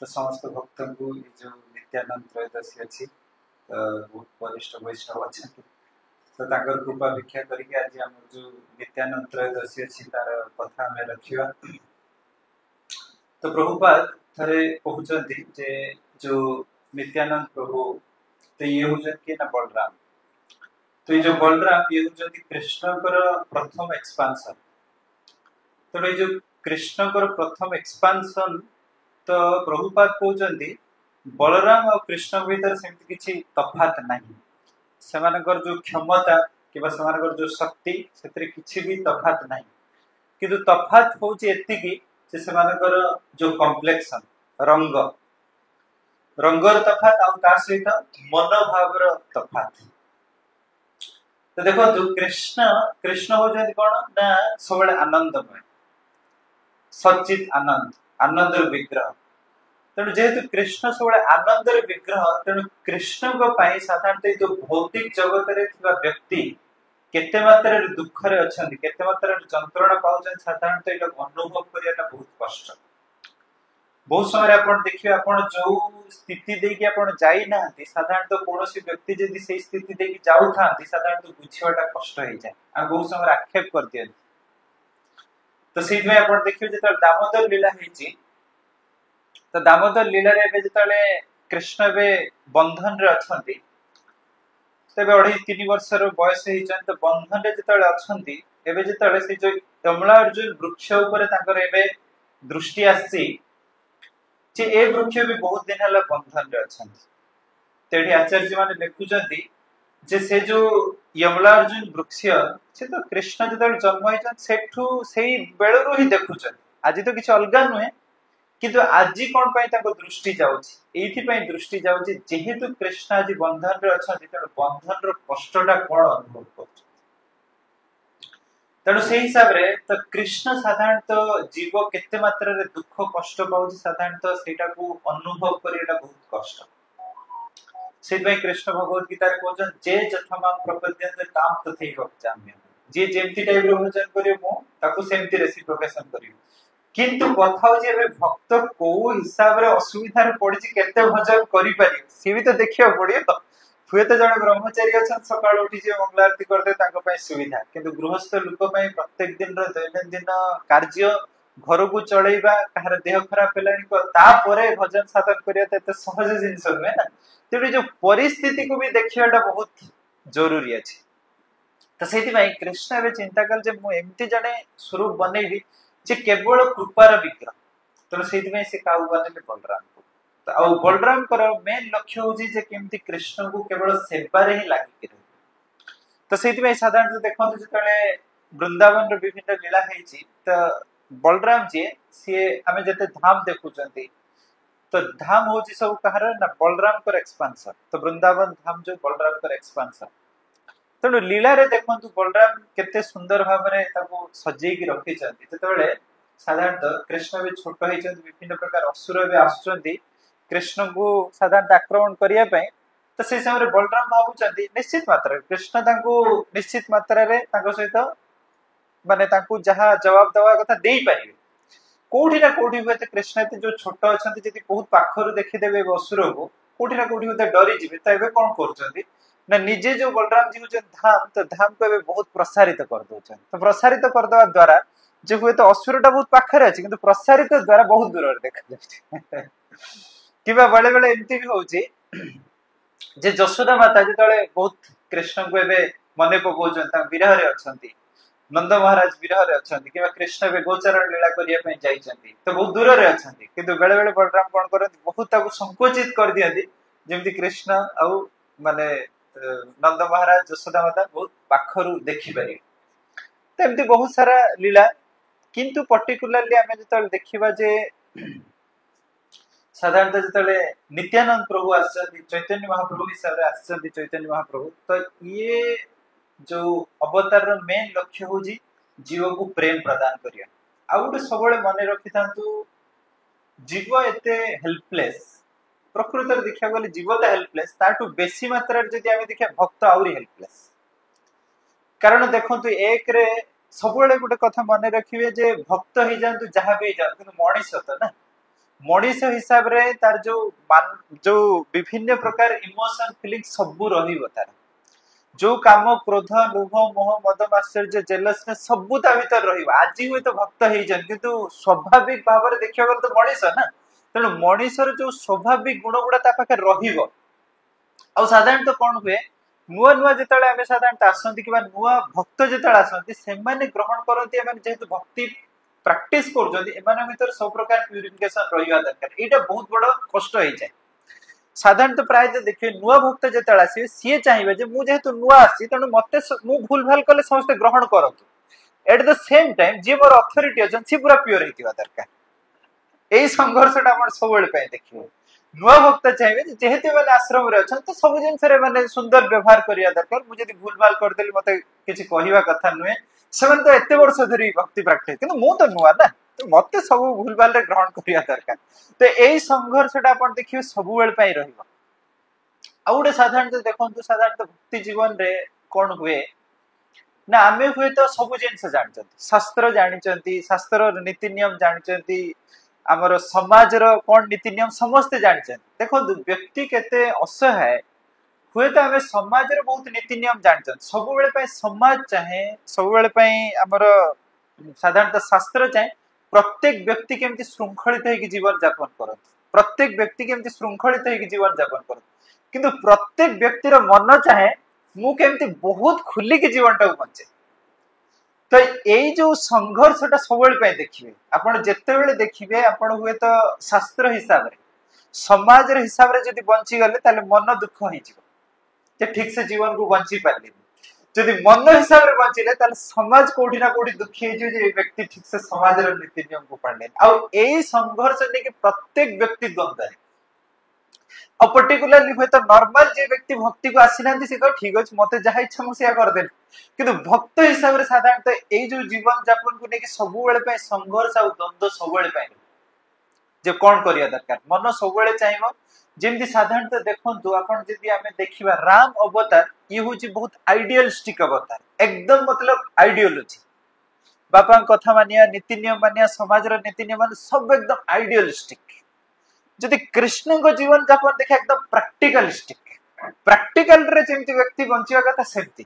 तो समस्त भक्त को जो नित्यानंद त्रयोदशी अच्छी बहुत वरिष्ठ वैष्णव अच्छा तो ताकर कृपा भिक्षा करके आज हम जो नित्यानंद त्रयोदशी अच्छी तार कथा में रखिवा। तो प्रभुपाद थरे कहउछंती जे जो नित्यानंद प्रभु तो ये होजन के ना बलराम तो ये जो बलराम ये होजन कृष्ण कर प्रथम एक्सपांशन तो ये जो कृष्ण कर प्रथम एक्सपांशन तो प्रभुपाद कहउछंती बलराम और कृष्ण भीतर सेमती किछि तफात नाही सेमानकर जो क्षमता किबा सेमानकर जो शक्ति सेतरे किछि भी तफात नाही किंतु तफात होची एतिकी जे सेमानकर जो कॉम्प्लेक्शन रंग रंगर तफात आ ता सहित मनोभावर तफात। तो देखो जो कृष्ण कृष्ण हो जति कोन ना सबले आनंदमय सच्चित आनंद आनंदर विग्रह तेणु जेहेतु कृष्ण सबले आनंदर विग्रह तेणु कृष्ण को पाई साधारणतः जो भौतिक जगत रे थिबा व्यक्ति केते मात्रा रे दुख रे अछंती केते मात्रा रे जंत्रणा पाउछन साधारणतः एटा अनुभव करियाटा बहुत कष्ट। बहुत समय आपण देखिए आपण जो स्थिति देकी आपण जाई नाहंती साधारणतः कोनोसी व्यक्ति जदी सेही स्थिति देकी जाउ थांती साधारणतः बुझिवाटा कष्ट होई जाय आ बहुत समय आक्षेप कर दियन। तो सेहि में आपण देखियो जे दामोदर लीला हेची तो दामोदर लीला रे एबे जतले कृष्ण बे बंधन रे अछंती तबे 2.5-3 वर्ष रो बयस हेचन तो बंधन रे जतले अछंती एबे जतले से जो कमला अर्जुन वृक्ष ऊपर ताकर एबे दृष्टि आसी जे ए वृक्ष भी बहुत दिन हला बंधन रे अछंती तेडी आचार्य माने लिखुचंती जे से जो यमलार्जुन वृक्ष से तो कृष्ण जतले जन्म हेचन सेठू सेही बेलरू ही देखुचन आज तो किछ अलगा नुहे किंतु आजी कोन पई ताको दृष्टि जाउची एथि पई दृष्टि जाउची जेहेतु कृष्ण आजी बंधन रे अछंती तेणु बंधन रो कष्टटा कोन अनुभव करछ तेणु से हिसाब रे तो कृष्ण साधारणतः जीव केते मात्रा रे दुख कष्ट पाउची साधारणतः सेटा को अनुभव करियाटा बहुत कष्ट से पई कृष्ण भगवत गीता रे कहछन जे जथमा प्रपद्यन्ते ताम तथैव जाम्य जे जेमति टाइप रो भजन करियो मु ताको सेमति रेसिप्रोकेशन करियो किंतु कथा हो जे भक्त को हिसाब रे असुविधा रे पड़ी केते भजन करि पारि से भी तो देखियो पड़ियो हुए तो जने ब्रह्मचारी अछन सकाळ उठी जे मंगला आरती करते ताको पई सुविधा किंतु गृहस्थ लोक पई प्रत्येक दिन रो दैनंदिन कार्य घर को चलेबा कहार देह खराब हेलानी को ता परे भजन साधन करिया ते सहज जिंस नुहे ना तेबे जो परिस्थिति को भी देखियाटा बहुत जरूरी अछि। तो सेति भाई कृष्ण बे चिंता कल जे मु एम्ति जने स्वरूप बनेबी जे केवल कृपार विग्रह तो सेति में से काउ बनेले बलराम को तो आ बलराम कर मेन लक्ष्य होजी जे केमति कृष्ण को केवल सेवा रे ही लागि के तो सेति में साधारण देखंतु जतले वृंदावन रो विभिन्न लीला हेची तो बलराम जी से हमें जते धाम देखुचंती तो धाम होची सब कहार ना बलराम कर एक्सपांशन तो वृंदावन धाम जो बलराम कर एक्सपांशन तेणु लीला रे देखंतु बलराम केते सुंदर भाबरे ताको सजेई की रखि चंती जतबेले साधारणतः कृष्ण भी छोट होई चंती विभिन्न प्रकार असुर भी आसुचंती कृष्ण को साधारण आक्रमण करिया पई तो से समय बलराम भाबु चंती निश्चित मात्रा कृष्ण ताको निश्चित मात्रा रे ताको सहित माने ताको जहा जवाब दवा कथा देई पारिबे कोठी ना कोठी होते कृष्ण ते जो छोट अछंती जति बहुत पाखरु देखि देबे असुर को कोठी ना कोठी होते डरी जिवे त एबे कोन करचंती ना निजे जो बलराम जी जो धाम तो धाम को एबे बहुत प्रसारित कर दोचन तो प्रसारित कर दवा द्वारा जे हुए तो असुरटा बहुत पाखरे अछि किंतु प्रसारित द्वारा बहुत दूर रे देखा जाय किबा बळे बळे एमती भी होची जे जशोदा माता जतले बहुत कृष्ण को एबे मने पकोचन ता विरह रे अछंती नंद महाराज विरह रे अछंती किबा कृष्ण बे गोचरण लीला करिया पे जाइचंती तो बहुत दूर रे अछंती किंतु बेले बेले बलराम कोन करंती बहुत ताको संकोचित कर दियंती जेमति कृष्ण आ माने नंद महाराज जशोदा माता बहुत पाखरु देखि पारि तो एमती बहुत सारा लीला किंतु पर्टिकुलरली आमे जतले देखिबा जे साधारणतः जतले नित्यानंद प्रभु आछंती चैतन्य महाप्रभु हिसाब रे आछंती चैतन्य महाप्रभु तो ये जो अवतार रो मेन लक्ष्य होजी जीव को प्रेम प्रदान करिया आ गुटे सबले मने रखितांतु जीव एते हेल्पलेस प्रकृत रे देखिया गले जीव त हेल्पलेस ताटू बेसी मात्रा रे जदी आमे देखिया भक्त आउरी हेल्पलेस कारण देखंतु एक रे सबले गुटे कथा मने रखिबे जे भक्त हे जानतु जहा बे जानतु मणिस त ना मनीष हिसाब रे तार जो विभिन्न प्रकार इमोशन फीलिंग सब रहिबो तार जो काम क्रोध लोभ मोह मद आश्चर्य जेलसनेस सब ता भीतर रहिबो आज हुए तो भक्त हेजन किंतु स्वाभाविक भाव रे देखिया गले तो मनीष ना तेणु मनीषर जो स्वाभाविक गुण गुड़ा ता पाखे रहिबो आ साधारण तो कौन हुए नुआ नुआ जिते आम साधारण आसती कि नुआ भक्त जिते आसती से ग्रहण करती जेहेतु भक्ति प्रैक्टिस कर सब प्रकार प्यूरिफिकेशन रहा दरकार यहाँ बहुत बड़ कष्ट हो जाए साधारण प्राय देखिए नुआ भक्त जिते आसे सी चाहिए मुझे नुआ आसी तेणु मत भूल भाल कले समस्त ग्रहण करूँ एट द सेम टाइम जी मोर अथॉरिटी अच्छा सी पूरा प्योर होता दरकार यही संघर्षटा आप सब देखिए नुआ भक्त चाहिए जेहेतु मैंने आश्रम रे अच्छा तो सब जिन सुंदर व्यवहार करवा दरकार मुझे भूल भाल करदेली मत किसी कहवा कथा नुहे से तो एत वर्ष धरी भक्ति प्राक्टिस कि तो नुआ ना तो मत सब भूल भाल ग्रहण करवा दरकार तो यही संघर्षटा आप देखिए सब बेले गोटे साधारण देखो साधारण भक्ति जीवन रे कौन हुए ना आम हुए तो सब जिन जानते शास्त्र जानते शास्त्र नीति नियम जानते आमर समाज कौन नीति नियम समस्ते जानते देखो व्यक्ति केते असहाय हुए तो आम समाज बहुत नीति नियम जानते सब बेले समाज चाहे सब बेले आमर साधारणतः शास्त्र चाहे प्रत्येक व्यक्ति केमती श्रृंखलित होकर जीवन यापन करत प्रत्येक व्यक्ति केमती श्रृंखलित होकर जीवन यापन करत किंतु प्रत्येक व्यक्तिर मन चाहे मु केमती बहुत खुलिक जीवन टाक बंचे तो यही जो संघर्षटा सब देखिए आपड़ जिते देखिए आपड़ हुए तो शास्त्र हिसाब रे समाज हिसाब रे जदि बंची गले मन दुख हो ठीक से जीवन को बंची पारे जदि मन हिसाब रे बंचिले समाज कोठी ना कोठी दुखी हो व्यक्ति ठीक से समाज नीति नियम को पाले आई संघर्ष लेकिन प्रत्येक व्यक्ति द्वंद्व और पर्टिकुलरली हुए तो नॉर्मल जे व्यक्ति भक्ति को आसी ना से कह ठीक अच्छे मत जहाँ इच्छा मुझे करदेली किंतु भक्त हिसाब से साधारणतः यही जो जीवन यापन को लेकिन सब बेले संघर्ष और द्वंद्व सब जे कौन करिया दरकार मन सब चाहिए जमी साधारणतः देखो आपन जदि आम देखा राम अवतार ये हूँ बहुत आइडियलिस्टिक अवतार एकदम मतलब आइडियोलॉजी बापा कथा मानिया नीति नियम मानिया समाज नीति नियम सब एकदम आइडियोलिस्टिक जदि कृष्ण को जीवन यापन देखा एकदम प्रैक्टिकलिस्टिक प्रैक्टिकल रे जेमती व्यक्ति बंचिया कथा सेमती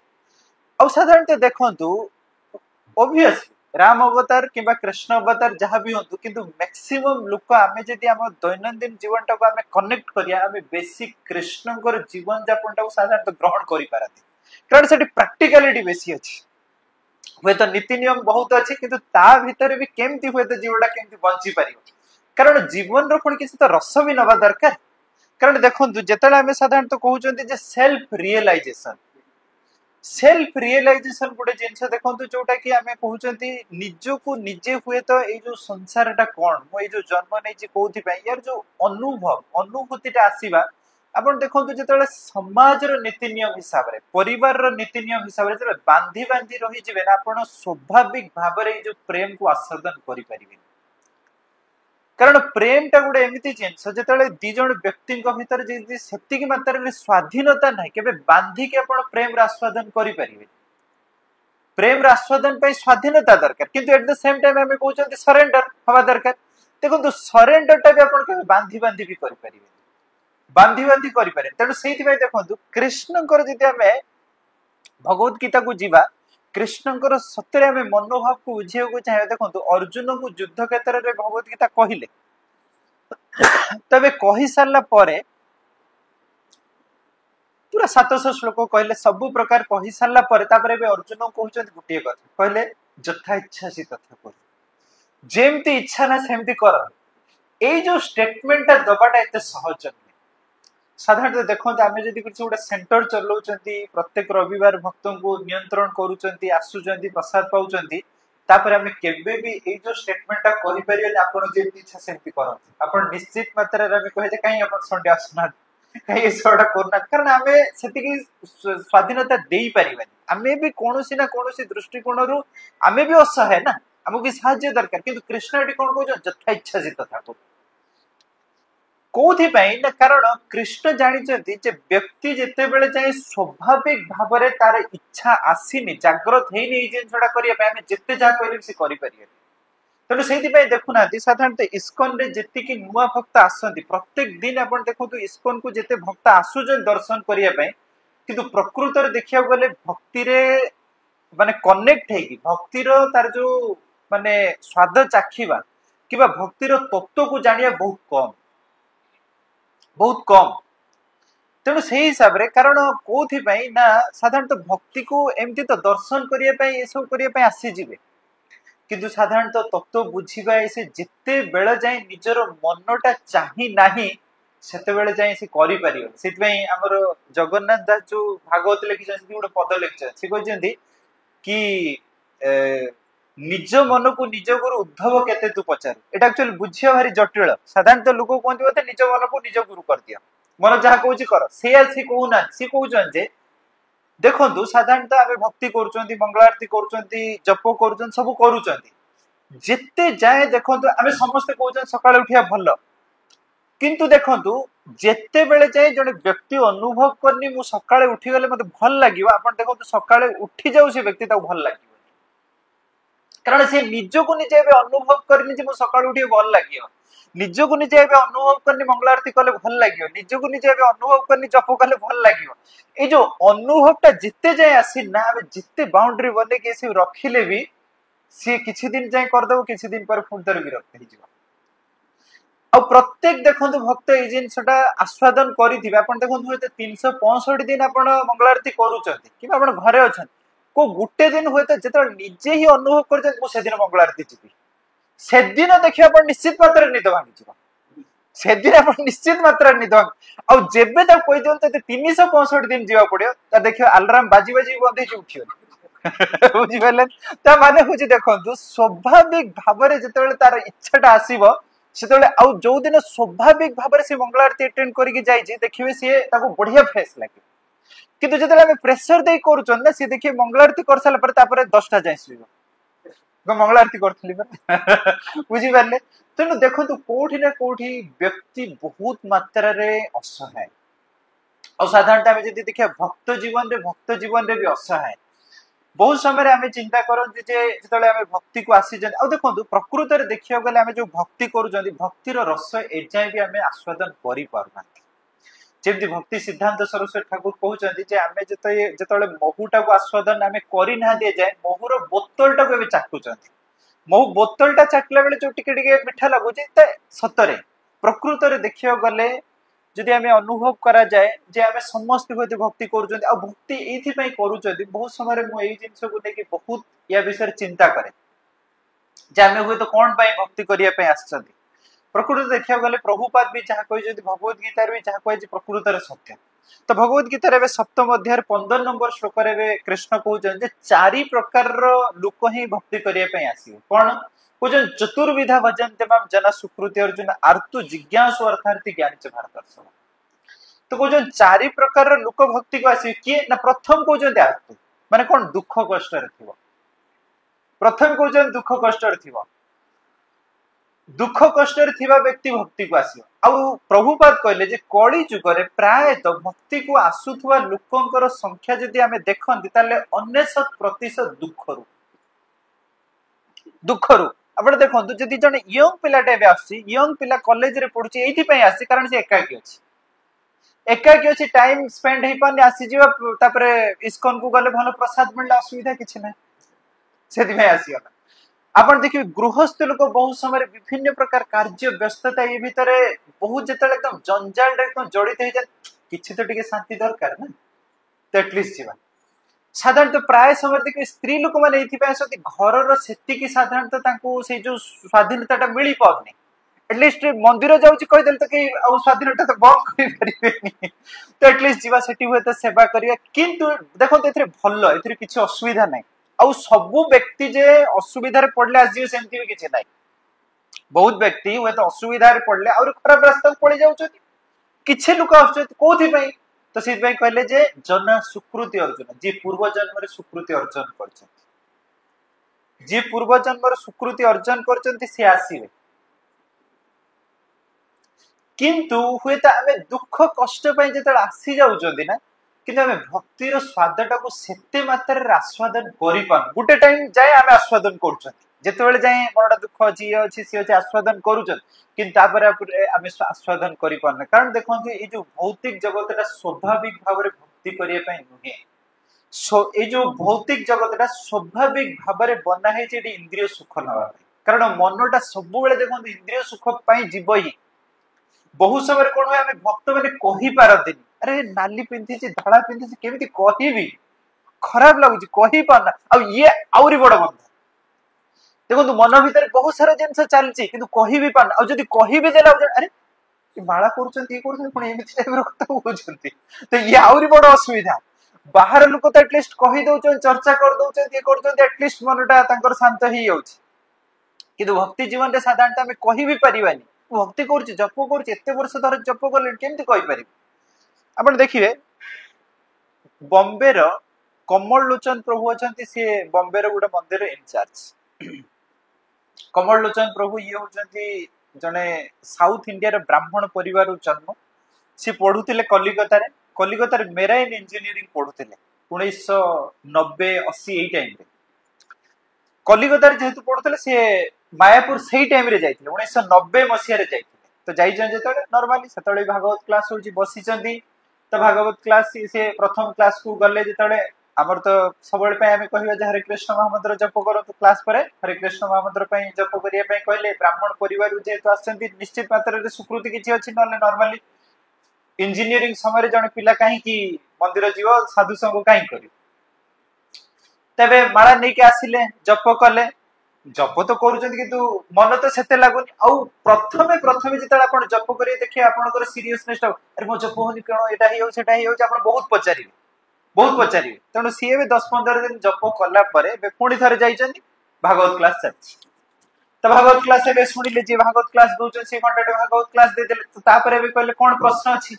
आ साधारणतः देखो ओब्वियसली राम अवतार किंबा कृष्ण अवतार जहाँ भी हूँ किंतु मैक्सिमम लोक आम जदि आम दैनंदिन जीवन टाक आम कनेक्ट करिया आम बेसिक कृष्ण जीवन यापन टाक साधारणतः ग्रहण करि पारती कारण से प्रैक्टिकलिटी बेसी अच्छी हुए तो नीति नियम बहुत अच्छी किंतु ता भीतर भी केमती हुए तो जीवटा केमती बंची पार कारण जीवन पुणी किसी तो रस भी नवा दरकार कारण देखो जिते आम साधारणतः कहते सेल्फ रियलाइजेशन गोटे जिन देखो जोटा कि आम कहते निजको निजे हुए तो ये जो संसारटा कौन मुझे जन्म नहीं कौन यार जो अनुभूतिटा आसवा आप देखो जो समाज नीति नियम हिसाब से परिवार नीति नियम हिसाब से बांधी बांधी रही ना आप स्वाभाविक भाव में जो प्रेम को आस्वादन करें कारण प्रेम टा गोटे एमती जिनस जो दीज व्यक्ति भीतर से मात्रा स्वाधीनता ना के बांधिक आप प्रेम आस्वादन करें प्रेम आस्वादन स्वाधीनता दरकार किंतु एट द सेम टाइम आम कहते सरेंडर हवा दरकार देखो सरेंडरटा भी आप बांधी बांधी भी करें बांधी बांधी करें तेणु से देखो कृष्ण जदि आम भगवत गीता को जीवा कृष्ण सत्य आम मनोभाव को बुझे चाहिए देखो अर्जुन को युद्ध क्षेत्र में भगवत गीता कहले तबे कही सारा पूरा 700 श्लोक कहले सब प्रकार कही सारा अर्जुन कहते गोटे कथा कहले जथा इच्छा सी तथा कर जेमती इच्छा ना सेमती कर ये जो स्टेटमेंट दबाटा एत सहज नुहे साधारणतः देखो आम जब किसी गोटे सेंटर चलाऊँ प्रत्येक रविवार भक्त को नियंत्रण करुँच आसुँच प्रसाद पाँच आम केवे भी ये जो स्टेटमेंटा करें आप इच्छा सेमती करते आप निश्चित मात्रा कहे कहीं आप संडे आसुना कहीं ये सेवाटा करना कारण आम से स्वाधीनता दे पारे आम भी कौन ना कौन दृष्टिकोण आम भी असहाय ना आमको साहाय्य दरकार किंतु कृष्ण ये कौन कह जथा इच्छा से तथा कर ना कारण कृष्ण जानते व्यक्ति जिते बड़े चाहे स्वाभाविक भाव में तार इच्छा आसीनी जागृत है जिनसा करने जिते जहाँ कहले सी करें तेणु से देखुना साधारणतः इस्कन रे जेतिकी नुआ भक्त आसती प्रत्येक दिन आप देखो इस्कन को जिते भक्त आसुचन दर्शन करने किंतु प्रकृत देखा गले भक्ति रे माने कनेक्ट है भक्तिर तार जो माने स्वाद चाखिबा कि भक्तिर तत्व को जानिया बहुत कम तेणु से हिसाब रे कारण कोथि ना साधारणतः भक्ति को एमती तो दर्शन करने ये सब करने आसी जिवे किंतु साधारणतः तत्व बुझीबा से जिते बेल जाए निजर मनटा चाही नाही सेते बेले जाए से करि परियो सेतबई हमर जगन्नाथ दास जो भागवत लिखिछन गोटे पद लिखिछन से कहजंती कि निज मन को निज गुरु उद्धव केते तू पचार एटा एक्चुअली बुझिया भारी जटिल साधारणतः लोक कहते बोलते निज मन को निज गुरु कर दिया मन जहाँ कहूँ कर सी कहूना सी कहउछन जे देखो साधारणतः आम भक्ति करुँच मंगल आरती करुँच जप कर सब करते जाए देखो आम समस्ते कहते सका उठा भल किंतु देखो जेते बेले जाए जड़े व्यक्ति अनुभव करनी मु सकाळे उठी गले मते भल लागियो आपण देखो सकाळे उठी जाऊ से व्यक्ति ताको भल लागियो कारण से निज को निजे अनुभव करनी जे मु सकाळे उठी भल लागियो निज को निजे अनुभव करनी मंगल आरती कले भल लागियो निज को निजे अनुभव करनी जप कले भल लागियो ए जो अनुभवटा जिते जाए आसी ना जिते बाउंड्री बने के से रखिले भी सी किछि दिन जाए कर देबो किछि दिन पर पुन तर विरक्त हो जिवो आ प्रत्येक देखो भक्त ये जिनसटा आस्वादन करिथिबे आपण देखो 365 दिन आपण मंगल आरती करूचंती कि आपण घरे अछन को गुटे दिन होय त जेत निजे ही अनुभव कर मु से दिन मंगल आरती जीवी से दिन देखिए आपण निश्चित मात्रा निद भांगी जीव से दिन आपण निश्चित मात्रा निद आ जेबे त कोइ दियन त 365 दिन जीवा पड़ियो त देखियो अलार्म बाजी बाजी बंद ही उठियो बुझी पाले त माने होची देखंतु स्वाभाविक भाबरे जेतेबेले तार इच्छाटा आसीबो सेतेबेले आ जो दिन स्वाभाविक भाबरे से मंगल आरती अटेंड करिके जाई छी देखिबे से ताको बढ़िया फ्रेश लागे किंतु जेतेबेले हम प्रेशर देई करूचन ना से देखिए मंगल आरती कर साला पर तापर 10टा जाय सुइबो मंगल आरती करथली बुझी पाले तेणु देखो कोठी ना कोठी व्यक्ति बहुत मात्रा रे असहाय और साधारणतः आम जब देखिए भक्त जीवन रे भी असहाय बहुत समय आम चिंता करते जो भक्ति को आसी देखो प्रकृत में देखा गले आम जो भक्ति कर भक्तिर रस एजाए भी आम आस्वादन कर जमी भक्ति सिद्धांत सरस्वती ठाकुर कहते आम जो महुटा को आस्वादन आम करना जाए महुर बोतलटा को चाटुंट महू बोतलटा चाटिला बेले जो टिके मीठा लगुच सतरे प्रकृत में देखा गले जदि आम अनुभव करा जाए जे आम समस्त भक्ति कर भक्ति ये बहुत समय मुझे जिनस को लेकिन बहुत या विषय चिंता करे जे आम हूँ तो कौन भक्ति करने प्रकृत देखा गले प्रभुपाद भी जहाँ कही भगवत गीतार भी जहाँ कही प्रकृत सत्य तो भगवत गीतार 7th अध्याय 15 नंबर श्लोक कृष्ण कहते चारि प्रकार लोक ही भक्ति करने आसवे कौन कहते चतुर्विधा भजन्ते माम जना सुकृति अर्जुन आर्तु जिज्ञासु अर्थार्थी ज्ञानी च भारतर्षभ तो कहते चारि प्रकार लोक भक्ति को आसवे किए ना प्रथम कहते आर्तु माने कौन दुख कष्ट प्रथम कहते दुख कष्ट दुख कष्ट व्यक्ति भक्ति को आसो आउ प्रभुपाद कहले जे कली जुगरे प्रायतः भक्ति को आसुथुवा लोकंकर संख्या जदि आमे देखंती ताले 99% दुखरु आपण देखंतु जदि जने यंग पिलाटे बे आसी यंग पिला कॉलेज रे पढुची एथि पय आसी कारण से एकाकी अछि टाइम स्पेंड हे पानी आसी जीवा तापरे इस्कन को गले भलो प्रसाद मिलला असुविधा किछि नै सेति पय आसी गला आपण देखिए गृहस्थ लोक बहुत समय विभिन्न प्रकार कार्य व्यस्तता ये भितर बहुत जो एकदम जंजाल एकदम जड़ित हो जाए किसी तो टिके शांति दरकार ना तो एटलिस्ट जीवा साधारणतः प्राय समय देखिए स्त्री लोक मैंने घर से साधारणतः से जो स्वाधीनता मिल पाऊनी एटलिस्ट मंदिर जाऊँगी कहीदेल तो कहीं स्वाधीनता तो बंद कर तो एटलिस्ट जीवा सेठी हुए तो सेवा करिया किंतु देखो ए भल ए किसी असुविधा नहीं आउ सबु व्यक्ति जे असुविधा पड़ले आज सेमती भी किसी ना बहुत व्यक्ति हुए तो असुविधा पड़ले और खराब रास्ता पड़ जाऊँ लोक आउथि तो से कहले जे जना सुकृति अर्जुन जी पूर्व जन्म सुकृति अर्जन कर जी पूर्व जन्म सुकृति अर्जन कर सी आसवे किंतु हुए तो आम दुख कष्ट जो आसी जाऊँ ना କିନ୍ତୁ ଆମେ ଭକ୍ତିର ସ୍ୱାଦଟା को ସେତେ ମାତ୍ରାରେ ଆସ୍ୱାଦନ କରିପାରୁନୁ। ଗୋଟେ ଟାଇମ ଯାଏ ଆମେ ଆସ୍ୱାଦନ କରୁଛନ୍ତି, ଯେତେବେଳେ ଯାଏ ମନଟା ଦୁଃଖ ଅଛି, ଇଏ ଅଛି ସିଏ ଅଛି, ଆସ୍ୱାଦନ କରୁଛନ୍ତି, କିନ୍ତୁ ତାପରେ ଆମେ ଆସ୍ୱାଦନ କରିପାରୁନେ। କାରଣ ଦେଖନ୍ତୁ ଏଇ ଯୋଉ ଭୌତିକ ଜଗତଟା ସ୍ୱାଭାବିକ ଭାବରେ ଭକ୍ତି କରିବା ପାଇଁ ନୁହେଁ। ଏଇ ଯୋଉ ଭୌତିକ ଜଗତଟା ସ୍ୱାଭାବିକ ଭାବରେ ବନା ହେଇଛି ଏଠି ଇନ୍ଦ୍ରିୟ ସୁଖ ନେବା ପାଇଁ। କାରଣ ମନଟା ସବୁବେଳେ ଦେଖନ୍ତୁ ଇନ୍ଦ୍ରିୟ ସୁଖ ପାଇଁ ଯିବ ହିଁ। ବହୁ ସମୟରେ କଣ ହୁଏ, ଆମେ ଭକ୍ତ ମାନେ କହିପାରନ୍ତିନି, ଆରେ ନାଲି ପିନ୍ଧିଛି ଧଳା ପିନ୍ଧିଛି କେମିତି କହିବି, ଖରାପ ଲାଗୁଛି କହିପାରୁନା, ଆଉ ଇଏ ଆହୁରି ବଡ ବନ୍ଧା। ଦେଖନ୍ତୁ ମନ ଭିତରେ ବହୁତ ସାରା ଜିନିଷ ଚାଲିଛି କିନ୍ତୁ କହିବି ପାରୁନା, ଆଉ ଯଦି କହିବି ଦେଲା ଆରେ ମାଳା କରୁଛନ୍ତି ଇଏ କରୁଛନ୍ତି ପୁଣି ଏମିତି ଟାଇପର କଥା କହୁଛନ୍ତି, ତ ଇଏ ଆହୁରି ବଡ ଅସୁବିଧା। ବାହାର ଲୋକ ତ ଆଟଲିଷ୍ଟ କହି ଦଉଛନ୍ତି, ଚର୍ଚ୍ଚା କରିଦଉଛନ୍ତି, ଇଏ କରୁଛନ୍ତି, ଆଟଲିଷ୍ଟ ମନଟା ତାଙ୍କର ଶାନ୍ତ ହେଇଯାଉଛି। କିନ୍ତୁ ଭକ୍ତି ଜୀବନରେ ସାଧାରଣତଃ ଆମେ କହିବି ପାରିବାନି, ଭକ୍ତି କରୁଛି ଜପ କରୁଛି, ଏତେ ବର୍ଷ ଧରି ଜପ କଲେଣି କେମିତି କହିପାରିବି। ଆପଣ ଦେଖିବେ ବମ୍ବେର କମଳ ଲୋଚନ ପ୍ରଭୁ ଅଛନ୍ତି, ସିଏ ବମ୍ବେର ଗୋଟେ ମନ୍ଦିର ଇନଚାର୍ଜ। କମଳ ଲୋଚନ ପ୍ରଭୁ ଇଏ ହଉଛନ୍ତି ଜଣେ ସାଉଥ ଇଣ୍ଡିଆର ବ୍ରାହ୍ମଣ ପରିବାରରୁ ଜନ୍ମ। ସେ ପଢୁଥିଲେ କଲିକତାରେ ମେରାଇନ ଇଞ୍ଜିନିୟରିଂ ପଢୁଥିଲେ 1990-80 ଏଇ ଟାଇମରେ। କଲିକତାରେ ଯେହେତୁ ପଢୁଥିଲେ ସେ ମାୟାପୁର ସେଇ ଟାଇମରେ ଯାଇଥିଲେ, 1990 ମସିହାରେ ଯାଇଥିଲେ। ତ ଯାଇଛନ୍ତି ଯେତେବେଳେ ନର୍ମାଲି ସେତେବେଳେ ଭାଗବତ କ୍ଲାସ ହଉଛି, ବସିଛନ୍ତି। ତ ଭାଗବତ କ୍ଲାସ ସେ ପ୍ରଥମ କ୍ଲାସକୁ ଗଲେ ଯେତେବେଳେ, ଆମର ତ ସବୁବେଳେ ପାଇଁ ଆମେ କହିବା ଯେ ହରେ କୃଷ୍ଣ ମହାମନ୍ତ୍ର ଜପ କରନ୍ତୁ, କ୍ଲାସ ପରେ ହରେ କୃଷ୍ଣ ମହାମନ୍ତ୍ର ପାଇଁ ଜପ କରିବା ପାଇଁ କହିଲେ। ବ୍ରାହ୍ମଣ ପରିବାରରୁ ଯେହେତୁ ଆସିଛନ୍ତି ନିଶ୍ଚିତ ମାତ୍ରାରେ ସ୍ୱୀକୃତି କିଛି ଅଛି, ନହେଲେ ନର୍ମାଲି ଇଞ୍ଜିନିୟରିଂ ସମୟରେ ଜଣେ ପିଲା କାହିଁକି ମନ୍ଦିର ଯିବ, ସାଧୁ ସଙ୍ଗ କାହିଁକି କରିବ। ତେବେ ମାଳା ନେଇକି ଆସିଲେ, ଜପ କଲେ, ଜପ ତ କରୁଛନ୍ତି କିନ୍ତୁ ମନ ତ ସେତେ ଲାଗୁନି। ଆଉ ପ୍ରଥମେ ଯେତେବେଳେ ଆପଣ ଜପ କରିବେ ଦେଖିବେ ଆପଣଙ୍କର ସିରିୟସନେସ୍, ଆରେ ମୋ ଜପ ହଉନି କଣ, ଏଇଟା ହେଇଯାଉଛି ସେଟା ହେଇଯାଉଛି, ଆପଣ ବହୁତ ପଚାରିବେ। ତେଣୁ ସିଏ ବି 10-15 ଦିନ ଜପ କଲା ପରେ ଏବେ ପୁଣି ଥରେ ଯାଇଛନ୍ତି, ଭାଗବତ କ୍ଲାସ ଚାଲିଛି। ତ ଭାଗବତ କ୍ଲାସ ଏବେ ଶୁଣିଲେ, ଯିଏ ଭାଗବତ କ୍ଲାସ ଦଉଛନ୍ତି ସେ ଘଣ୍ଟାଟେ ଭାଗବତ କ୍ଲାସ ଦେଇଦେଲେ। ତାପରେ ଏବେ କହିଲେ କଣ ପ୍ରଶ୍ନ ଅଛି,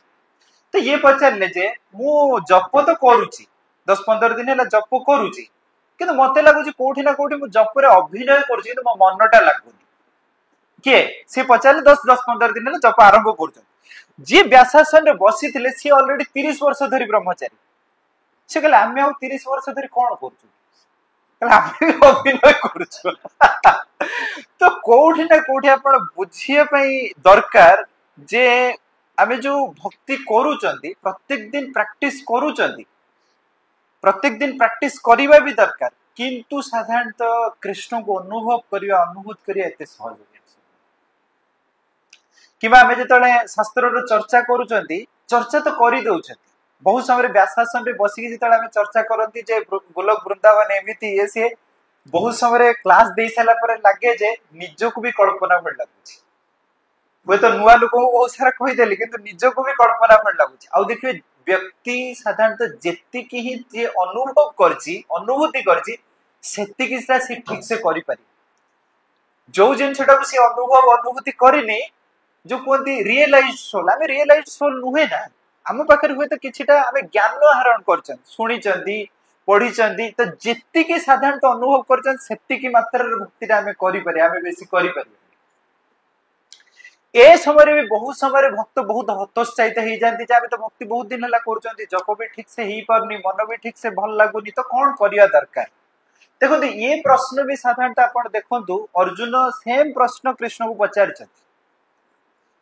ତ ଇଏ ପଚାରିଲେ ଯେ ମୁଁ ଜପ ତ କରୁଛି, 10-15 ଦିନ ହେଲା ଜପ କରୁଛି, କିନ୍ତୁ ମତେ ଲାଗୁଛି କୋଉଠି ନା କୋଉଠି ମୁଁ ଜପରେ ଅଭିନୟ କରୁଛି କିନ୍ତୁ ମୋ ମନଟା ଲାଗୁନି। କିଏ ସେ ପଚାରିଲେ, 10-15 ଦିନ ହେଲା ଜପ ଆରମ୍ଭ କରୁଛନ୍ତି। ଯିଏ ବ୍ୟାସାସନରେ ବସିଥିଲେ ସିଏ ଅଲରେଡି 30 ବର୍ଷ ଧରି ବ୍ରହ୍ମଚାରୀ। ସେ କହିଲେ ଆମେ ଆଉ 30 ବର୍ଷ ଧରି କଣ କରୁଛୁ, ଆମେ ଅଭିନୟ କରୁଛୁ। ତ କୋଉଠି ନା କୋଉଠି ଆପଣ ବୁଝିବା ପାଇଁ ଦରକାର ଯେ ଆମେ ଯୋଉ ଭକ୍ତି କରୁଛନ୍ତି ପ୍ରତ୍ୟେକ ଦିନ ପ୍ରାକ୍ଟିସ କରୁଛନ୍ତି, ପ୍ରତ୍ୟେକ ଦିନ ପ୍ରାକ୍ଟିସ କରିବା ବି ଦରକାର, କିନ୍ତୁ ସାଧାରଣତଃ କୃଷ୍ଣଙ୍କୁ ଅନୁଭୂତ କରିବା ଏତେ ସହଜ ଜିନିଷ। କିମ୍ବା ଆମେ ଯେତେବେଳେ ଶାସ୍ତ୍ରର ଚର୍ଚ୍ଚା କରୁଛନ୍ତି, ଚର୍ଚ୍ଚା ତ କରିଦଉଛନ୍ତି, ବହୁତ ସମୟରେ ବ୍ୟାସାସନରେ ବସିକି ଯେତେବେଳେ ଆମେ ଚର୍ଚ୍ଚା କରନ୍ତି ଯେ ଗୋଲକ ବୃନ୍ଦାବନ ଏମିତି ଇଏ ସିଏ, ବହୁତ ସମୟରେ କ୍ଲାସ ଦେଇ ସାରିଲା ପରେ ଲାଗେ ଯେ ନିଜକୁ ବି କଳ୍ପନା ଭଳି ଲାଗୁଛି। ହୁଏତ ନୂଆ ଲୋକଙ୍କୁ ବହୁତ ସାରା କହିଦେଲି କିନ୍ତୁ ନିଜକୁ ବି କଳ୍ପନା ଭଳି ଲାଗୁଛି। ଆଉ ଦେଖିବେ ବ୍ୟକ୍ତି ସାଧାରଣତଃ ଯେତିକି ହିଁ ଯିଏ ଅନୁଭୂତି କରିଛି ସେତିକି ସେ ଠିକ ସେ କରିପାରିବ। ଯୋଉ ଜିନିଷଟାକୁ ସେ ଅନୁଭୂତି କରିନି, ଯୋଉ କୁହନ୍ତି ରିଏଲାଇଜ ସୋଲ, ଆମେ ରିଏଲାଇଜ ସୋଲ ନୁହେଁ ନା, ଆମ ପାଖରେ ହୁଏତ କିଛିଟା ଆମେ ଜ୍ଞାନ ଆହରଣ କରିଛନ୍ତି, ଶୁଣିଛନ୍ତି, ପଢିଛନ୍ତି, ତ ଯେତିକି ସାଧାରଣତଃ ଅନୁଭବ କରିଛନ୍ତି ସେତିକି ମାତ୍ରାରେ ଭକ୍ତିଟା ଆମେ କରିପାରିବା, ଆମେ ବେଶୀ କରିପାରିବା। ଏ ସମୟରେ ବି ବହୁତ ସମୟରେ ଭକ୍ତ ବହୁତ ହତୋତ୍ସାହିତ ହେଇଯାନ୍ତି ଯେ ଆମେ ତ ଭକ୍ତି ବହୁତ ଦିନ ହେଲା କରୁଛନ୍ତି, ଜପ ବି ଠିକ ସେ ହେଇପାରୁନି, ମନ ବି ଠିକ ସେ ଭଲ ଲାଗୁନି, ତ କଣ କରିବା ଦରକାର। ଦେଖନ୍ତୁ ଏ ପ୍ରଶ୍ନ ବି ସାଧାରଣତଃ ଆପଣ ଦେଖନ୍ତୁ ଅର୍ଜୁନ ସେମ ପ୍ରଶ୍ନ କୃଷ୍ଣଙ୍କୁ ପଚାରିଛନ୍ତି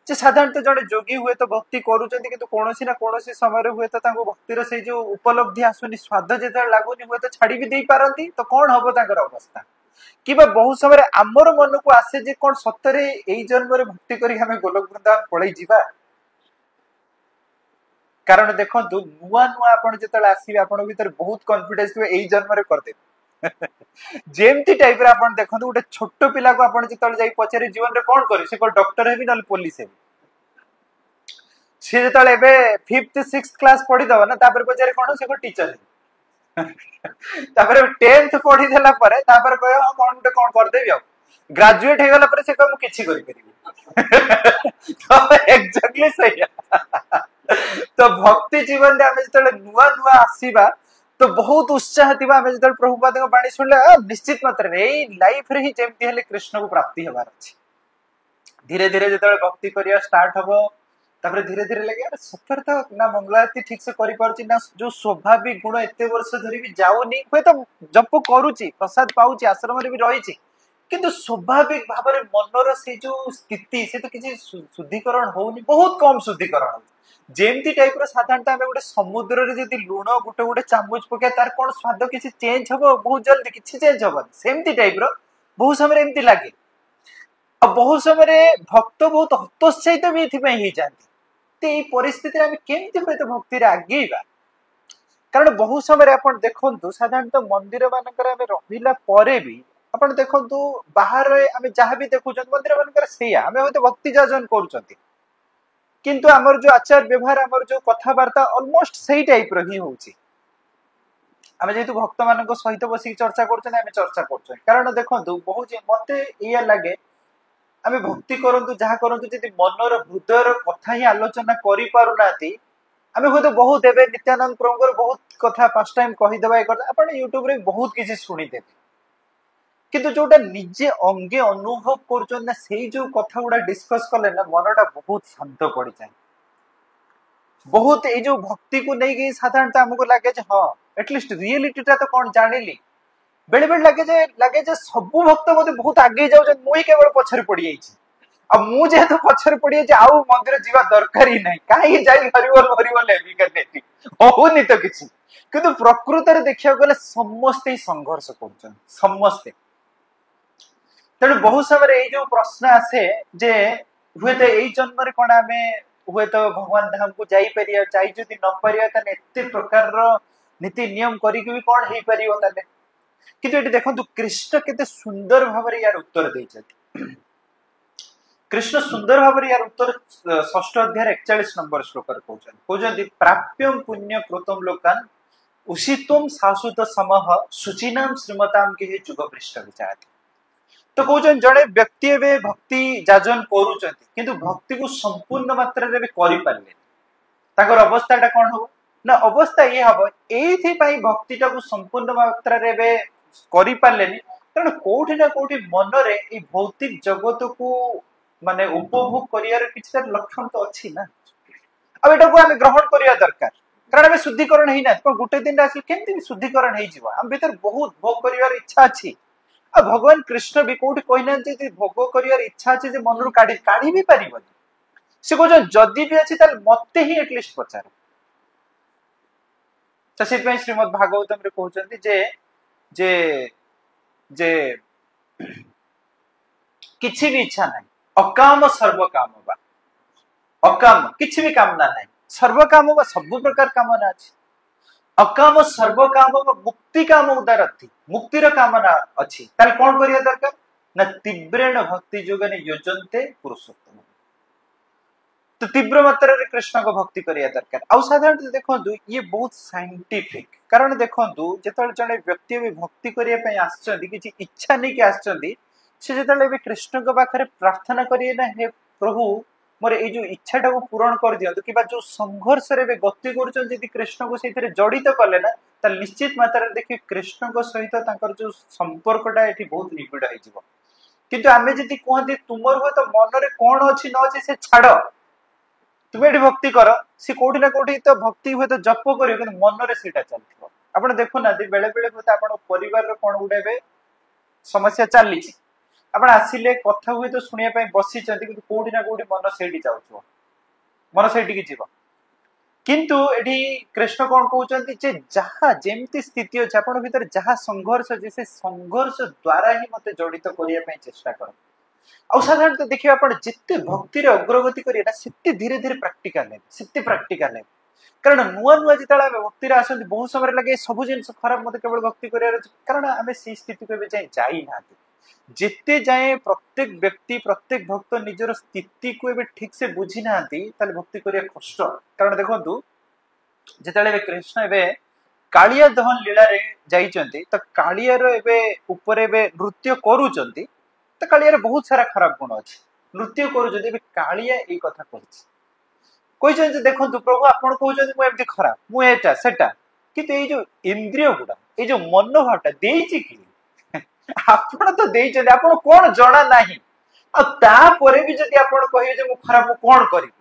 ଯେ ସାଧାରଣତଃ ଜଣେ ଯୋଗୀ ହୁଏତ ଭକ୍ତି କରୁଛନ୍ତି କିନ୍ତୁ କୌଣସି ନା କୌଣସି ସମୟରେ ହୁଏତ ତାଙ୍କୁ ଭକ୍ତିର ସେଇ ଯୋଉ ଉପଲବ୍ଧି ଆସୁନି, ସ୍ୱାଦ ଯେତେବେଳେ ଲାଗୁନି, ହୁଏତ ଛାଡି ବି ଦେଇପାରନ୍ତି, ତ କଣ ହବ ତାଙ୍କର ଅବସ୍ଥା। କିମ୍ବା ବହୁତ ସମୟରେ ଆମର ମନକୁ ଆସେ ଯେ କଣ ସତରେ ଏଇ ଜନ୍ମରେ ଭକ୍ତି କରିକି ଆମେ ଗୋଲକ ବୃନ୍ଦାବନ ପଳେଇ ଯିବା। କାରଣ ଦେଖନ୍ତୁ ନୂଆ ଆପଣ ଯେତେବେଳେ ଆସିବେ ଆପଣଙ୍କ ଭିତରେ ବହୁତ କନଫିଡେନ୍ସ ଥିବ ଏଇ ଜନ୍ମରେ କରିଦେବେ। ଯେମିତି ଟାଇପର ଆପଣ ଦେଖନ୍ତୁ ଗୋଟେ ଛୋଟ ପିଲାକୁ ଆପଣ ଯେତେବେଳେ ଯାଇ ପଚାରି ଜୀବନରେ କଣ କରିବେ, ସେ କଣ ଡକ୍ଟର ହେବି ନହେଲେ ପୋଲିସ ହେବି। ସେ ଯେତେବେଳେ ଏବେ 5th-6th କ୍ଲାସ ପଢିଦବ ନା, ତାପରେ ପଚାରେ କଣ, ସେ କଣ ଟିଚର ହେବି। ତାପରେ 10th ପଢିଦେଲା ପରେ ତାପରେ କହିବ ହଁ କଣ ଗୋଟେ କଣ କରିଦେବି, ଆଉ ଗ୍ରାଜୁଏଟ ହେଇଗଲା ପରେ ସେ କହିବ ମୁଁ କିଛି କରିପାରିବି। ଏକ୍ଜାକ୍ଟଲି ସେଇଆ। ତ ଭକ୍ତି ଜୀବନରେ ଆମେ ଯେତେବେଳେ ନୂଆ ଆସିବା ତ ବହୁତ ଉତ୍ସାହ ଥିବା, ଆମେ ଯେତେବେଳେ ପ୍ରଭୁପାଦଙ୍କ ବାଣୀ ଶୁଣିଲେ ନିଶ୍ଚିତ ମାତ୍ରାରେ ଏଇ ଲାଇଫରେ ହିଁ ଯେମିତି ହେଲେ କୃଷ୍ଣକୁ ପ୍ରାପ୍ତି ହେବାର ଅଛି। ଧୀରେ ଧୀରେ ଯେତେବେଳେ ଭକ୍ତି କରିବା ଷ୍ଟାର୍ଟ ହବ, तापर धीरे धीरे लगे अरे सफर तो ना मंगलारती ठीक से करि पारुची ना जो स्वाभाविक गुण एते वर्ष धरि भी जाउनी होय तो जप करूची प्रसाद पाउची आश्रम रे भी रहिची किंतु स्वाभाविक भाव में मनर से जो स्थिति से तो किसी शुद्धिकरण होनी बहुत कम शुद्धिकरण जेमती टाइप रो साधारणतः आमे गोटे समुद्र रे जदी लूण गोटे गोटे चामच पके तार कोन स्वाद किसी चेंज हबो बहुत जल्दी किसी चेंज हबो सेमती टाइप रो बहुत समय एमती लागे अब बहुत समय भक्त बहुत हतोत्साहित भी एथि ही जाती ते परिस्थिति आमे केमती होय तो भक्ति रे आगेबा कारण बहुत समय आपण देखंतु साधारणतः मंदिर मानकर आमे रहिला परे भी आपण देखंतु बाहर आमे जहाँ भी देखुछन मंदिर मानकर सेया आमे होय तो भक्ति जाजन करूछंती किंतु हमर जो आचार व्यवहार हमर जो कथा वार्ता ऑलमोस्ट सही टाइप रो ही होउची आमे जेतु भक्त मानको सहित बसी चर्चा करछन आमे चर्चा करछन कारण देखंतु बहुत मते इया लागे आमे भक्ति करंतु जहाँ करंतु जदि मनर हृदयर कथा ही आलोचना करि पारु नाती आमे होय तो बहुत एबे नित्यानंद प्रभुर बहुत कथा पास्ट टाइम कहि देबा एक आपण YouTube रे बहुत किछि सुनि देबे किंतु जोटा निजे अंगे अनुभव करछन ना सेही जो कथा गुडा डिस्कस करले ना मनटा बहुत शांत पड़ी जाए बहुत ए जो भक्ति को नहीं गई साधारणतः हमको लागे जे हां एटलीस्ट रियलिटी ता तो कोन जानिली बेले बेले लागे जे सब भक्त मते बहुत आगे जाउ जे मुई केवल पछर पड़ी जाईची अब मु जे तो पछर पड़ी जाई आउ मंदिर जीवा दरकार ही नहीं काहे जाई हरिवल लेबी करनेती होनी तो किछि किंतु प्रकृति रे देखिया गले समस्त संघर्ष करछन समस्त तेणु बहुत समय जो प्रश्न आसे जे हुए तो यही जन्म रे कोन आमे हुए तो भगवान धाम को जाई परिया जाई जदि न परिया तने एते प्रकार रो नीति नियम करी के भी कोन हेई परियो तने किंतु एटी देखंतु कृष्ण केते सुंदर भाबरे यार उत्तर देइछथि कृष्ण सुंदर भाबरे यार उत्तर 6th अध्याय 41 नंबर श्लोक रे कहउछन प्राप्यम पुण्य कृतम लोकान उषितम शाश्वत समह सुचिनाम श्रीमताम के जुग पृष्ठ विचार तो कहउछन जणे व्यक्ति एबे भक्ति जाजन करूचंती किंतु भक्ति को संपूर्ण मात्रा रे करि पारले ताकर अवस्थाटा कोन हो ना अवस्था ये हबो एथि पई भक्तिटा को संपूर्ण मात्रा रे बे करि पारलेनी कारण कोठी ना कोठी मन रे ए भौतिक जगत को माने उपभोग करियार किछटा लक्षण तो अछि ना अब एटा को हम ग्रहण करिया दरकार कारण हम शुद्धिकरण हेई ना तो गुटे दिन आसी केमति शुद्धिकरण हेई जीवा हम भीतर बहुत भोग करिवार इच्छा अछि आ भगवान कृष्ण भी कोठी कहना जे भोग करियार इच्छा अछि जे मनरु काढी भी परिबनी से को जदी भी अछि त मते ही एटलीस्ट पचार तो से श्रीमद् भागवतम रे कहउचंती जे जे जे किछि भी इच्छा नहीं अकाम सर्व काम बा अकाम किछि भी कामना नहीं सर्व काम बा सब प्रकार कामना अछि अकाम सर्व काम बा मुक्ति काम उदारथि मुक्ति रो कामना अछि ताल कोन करिया दरकार ना तीव्रेण भक्ति जोगने योजनते पुरुषोत्तम तो तीव्र मात्रा रे कृष्ण को भक्ति करिया दरकार आ साधारणतः देखंतु ये बहुत साइंटिफिक कारण देखंतु जेतल जने व्यक्ति भी भक्ति करिया पय आछंती किछि इच्छा नै के आछंती से जेतले भी कृष्ण को पाखरे प्रार्थना करिए ना हे प्रभु मोर ए जो इच्छाटा को पूर्ण कर दियंतु किबा जो संघर्ष रे गति करूछन यदि कृष्ण को सेथिरे जडित करले ना त निश्चित मात्रा रे देखि कृष्ण को सहित तांकर जो संपर्कटा एठी बहुत निबिड़ होई जिवो किंतु आमे जदि कहंती तुमर हो तो मन रे कोन अछि न अछि से छाड़ तुम एठी भक्ति कर से कोठी ना कोठी तो भक्ति हुए तो जप करियो कि मन रे सेटा चलथिबो आपण देखो ना बेले बेले होता आपण परिवार रे कोन उडेबे समस्या चली छी आपण आसीले कथा हुए तो सुनिया पय बसी चंती कि कोठी ना कोठी मन सेठी जाउछो मन सेठी कि जीव किंतु एठी कृष्ण कोन कहउचंती जे जहा जेमती स्थिति अछि आपण भीतर जहा संघर्ष जे से संघर्ष द्वारा ही मते जडित करिया पय चेष्टा कर आ साधारणतः देखिए आपण जिते भक्ति रे अग्रगति करिया सेते धीरे धीरे प्रैक्टिकल ने कारण नुआ नुआ जितला भक्ति रे आसंती बहुत समय लगे सब जिंस खराब मते केवल भक्ति करिया कारण हमें सी स्थिति को जाई नाती जिते जाए प्रत्येक व्यक्ति प्रत्येक भक्त निजर स्थिति को एबे ठीक से बुझी नाती ताले भक्ति करिया कष्ट कारण देखंतु जेतले कृष्ण एबे कालिया दहन लीला रे जाईचंती त कालिया रो एबे ऊपर एबे नृत्य करूचंती तो कालिया रे बहुत सारा खराब गुण अछि नृत्य करूचंती एबे कालिया ए कथा कहछि कहछन जे देखंतु प्रभु आपण कहउचंती मु एमती खराब मु एटा सेटा किंतु ए जो इंद्रिय गुडा ए जो मनोभावटा देइछि कि आपण तो देइछले आपण कोन जणा नाही आ ता परे भी जदी आपण कहियो जे मु खराब मु कोन करिबि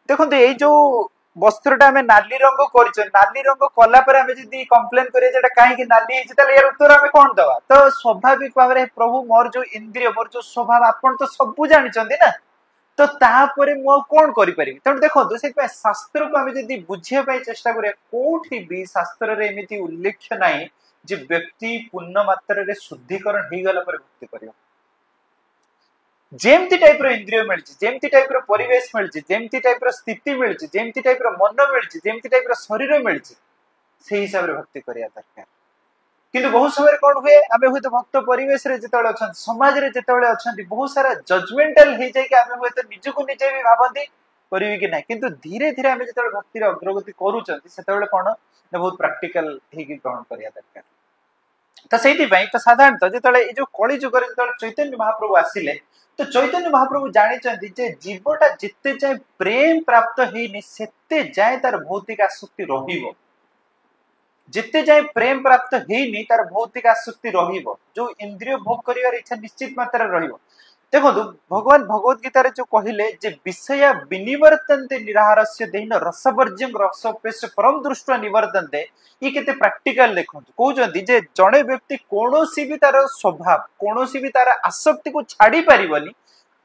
देखो ये जो वस्त्रटा आम नाली रंग कर नाली रंग कलापर आम जी कम्प्लेन करें कहीं नाली यार उत्तर आम कौन दवा तो स्वाभाविक भाव में प्रभु मोर जो इंद्रिय मोर जो स्वभाव आपन तो सबू जानते ना तो तापर कौन करें तेणु देखो से शास्त्र को आम जी बुझापी चेष्टा करें कौटी भी शास्त्र रे एमती उल्लेख ना जे व्यक्ति पूर्ण मात्रा शुद्धिकरण हो गला भक्ति कर जेमती टाइप इंद्रिय मिलची जेमती टाइप परिवेश मिलची जेमती टाइप स्थिति मिलची जेमती टाइप मन मिलची जेमती टाइप शरीर मिलची से हिसाब से भक्ति करिया दरकार किंतु बहुत समय कौन हुए आमे हुए तो भक्त परिवेश रे जेतबेले अछन समाज रे जेतबेले अछन बहुत सारा जजमेंटल हे जाय कि आमे हुए तो निज को निजे भी भाबंती करिवि कि नाही किंतु धीरे धीरे आमे जेतबेले भक्ति रे अग्रगति करूचंती सेतबेले कोन बहुत प्रैक्टिकल हे कि ग्रहण करिया दरकार तो सेठी पई तो साधारणतः जेतबेले ए जो कली जुग रे जेतबेले चैतन्य महाप्रभु आसिले तो चैतन्य महाप्रभु जानी जे जीवटा जिते जाए प्रेम प्राप्त हेनी सेते जाए तार भौतिक आसक्ति रहिबो जिते जाए प्रेम प्राप्त हेनी तार भौतिक आसक्ति रहिबो जो इंद्रिय भोग करिवार इच्छा निश्चित मात्रा रहिबो देखो भगवान भगवत गीता रे जो कहिले जे विषय विनिवर्तन्ते निराहारस्य देहिन रसवर्ज्यं रसोपेश परम दृष्टि निवर्तन्ते ये केते प्रैक्टिकल देखंतु कहउजंती जे जणे व्यक्ति कोनोसी भी तार स्वभाव कोनोसी भी तार आसक्ति को छाड़ी परिबनी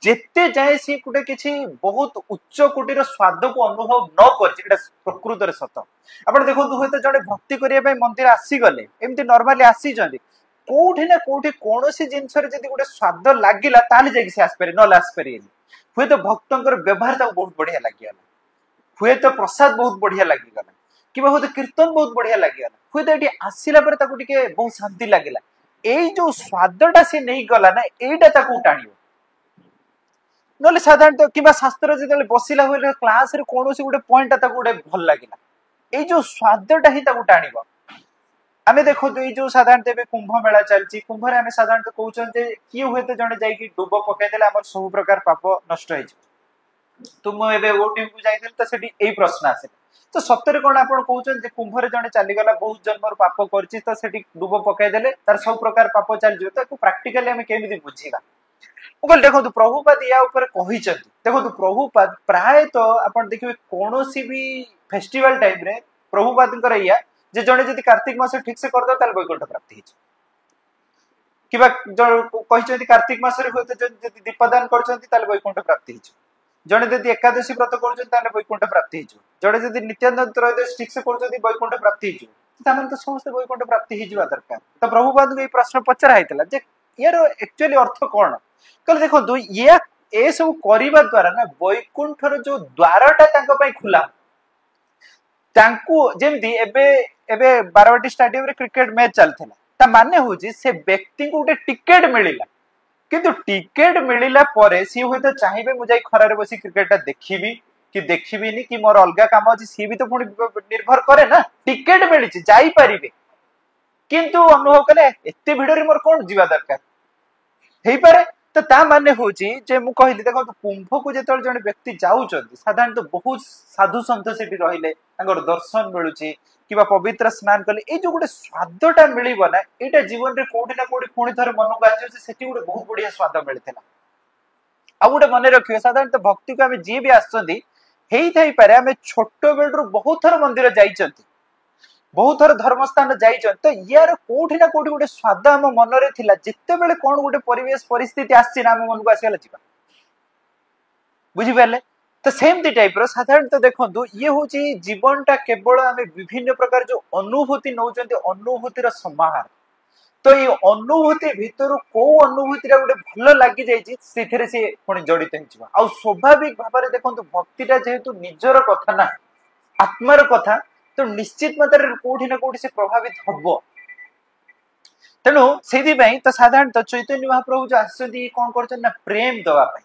जेते जाए सी गुटे किछि बहुत उच्च कोटिर स्वाद को अनुभव न करछि एटा प्रकृत रे सत आपण देखंतु होय त जणे भक्ति करिया पय मंदिर आसी गले एम्ति नॉर्मली आसी जंदी कोठी ना कोठी कोनोसी जिंस रे जदी गुटे स्वाद लागिला ताले जाके से आसपरे न आसपरे हुए तो भक्तंकर व्यवहार ता बहुत बढ़िया लागियाला हुए तो प्रसाद बहुत बढ़िया लागिगला किबा होते कीर्तन बहुत बढ़िया लागिगला हुए तो एटी आसीला पर ताकू टिके बहुत शांति लागिला एई जो स्वादटा से नहीं गला ना एटा ताकू टाणियो नले साधारणतः किबा शास्त्र जेतले बसिला होले क्लास रे कोनोसी गुटे पॉइंट ताकू गुटे भल लागिला एई जो स्वादटा ही ताकू टाणिबो आमे देखो जो जो साधारणतः बे कुंभ मेला चलची कुंभ रे आमे साधारणतः कहउछन जे की हुए तो जणे जाई कि डुबो पकाई देला हमर सब प्रकार पाप नष्ट होई छ तुम एबे ओटीम को जाई देल त सेठी एई प्रश्न आसे तो सत्तरे कोन आपण कहउछन जे कुंभ रे जणे चाली गला बहुत जन्मर पाप करची त सेठी डुबो पकाई देले तार सब प्रकार पाप चल जो त प्रैक्टिकली आमे केमिति बुझीबा ओगल देखो तो प्रभुपाद या ऊपर कहिचन देखो तो प्रभुपाद प्राय तो आपण देखिबे कोनोसी भी फेस्टिवल टाइम रे प्रभुपादंकर या जे जणे जदि कार्तिक मास ठीक से कर दो ताल वैकुंठ प्राप्ति हिच किबा कहिचंती कार्तिक मास रे होते जदि दीपदान करचंती ताल वैकुंठ प्राप्ति हिच जणे जदि एकादशी व्रत करचंती ताल वैकुंठ प्राप्ति हिच जणे जदि नित्यानंद त्रयोदशी ठीक से करचंती वैकुंठ प्राप्ति हिच तामन तो समस्त वैकुंठ प्राप्ति हिजवा दरकार तो प्रभुपाद के प्रश्न पचरा हैतला जे यार एक्चुअली अर्थ कोन कल देखो दो ये ए सब करिबा द्वारा ना वैकुंठर जो द्वारटा तांको पय खुला तांको जेमदी एबे एबे बारवाटी स्टेडियम रे क्रिकेट मैच चलथला ता माने होजी से व्यक्ति को उटे टिकट मिलिला किंतु टिकट मिलिला परे सी होय तो चाहिबे मु जाई खरा रे बसी क्रिकेटटा देखिबी कि देखिबिनी कि मोर अलगा काम अछि सी भी तो पुनी निर्भर करे ना टिकट मिलि छि जाई परिबे किंतु अनुभव कले एते भिडो रे मोर कोन जीवा दरकार हेई पारे तो ता माने होची जे मु कहली देखो कुंभ को जेतल जने व्यक्ति जाउचंती साधारण तो बहुत साधु संत सेठी रहिले तांगर दर्शन मिलुची किबा पवित्र स्नान कले ए जो गुटे स्वादटा मिलिबो ना एटा जीवन रे कोठी ना कोठी पुणी थरे मन को आजो से सेठी गुटे बहुत बढ़िया स्वाद मिलथला आ गुटे मने रखियो साधारण तो भक्ति को हमें जे भी आछंती हेई थाई पारे हमें छोटो बेल रो बहुत थर मंदिर जाइचंती बहुत थर धर्मस्थान जाइचंती तो यार कोठी ना कोठी गुटे स्वाद हम मन रे थिला जत्ते बेले कोन गुटे परिवेश परिस्थिति आसी ना हम मन को आसीला जीवा बुझि पाले तो सेमती टाइप रो साधारण तो देखंतु ये होची जीवनटा केवल हमें विभिन्न प्रकार जो अनुभूति नौचंती अनुभूतिर समाहार तो ये अनुभूति भीतर को अनुभूति रा गुटे भलो लागि जाईची सेथिरे से कोन जडित हिचबा आ स्वाभाविक भाबरे रे देखंतु भक्तिटा जेहेतु निजर कथा ना आत्मार कथा तो निश्चित मात्रा कोठी ना कोठी से प्रभावित हबो तेनु सेदी पई तो साधारण तो चैतन्य महाप्रभु जो आछंती कोन करछन ना प्रेम दवा पई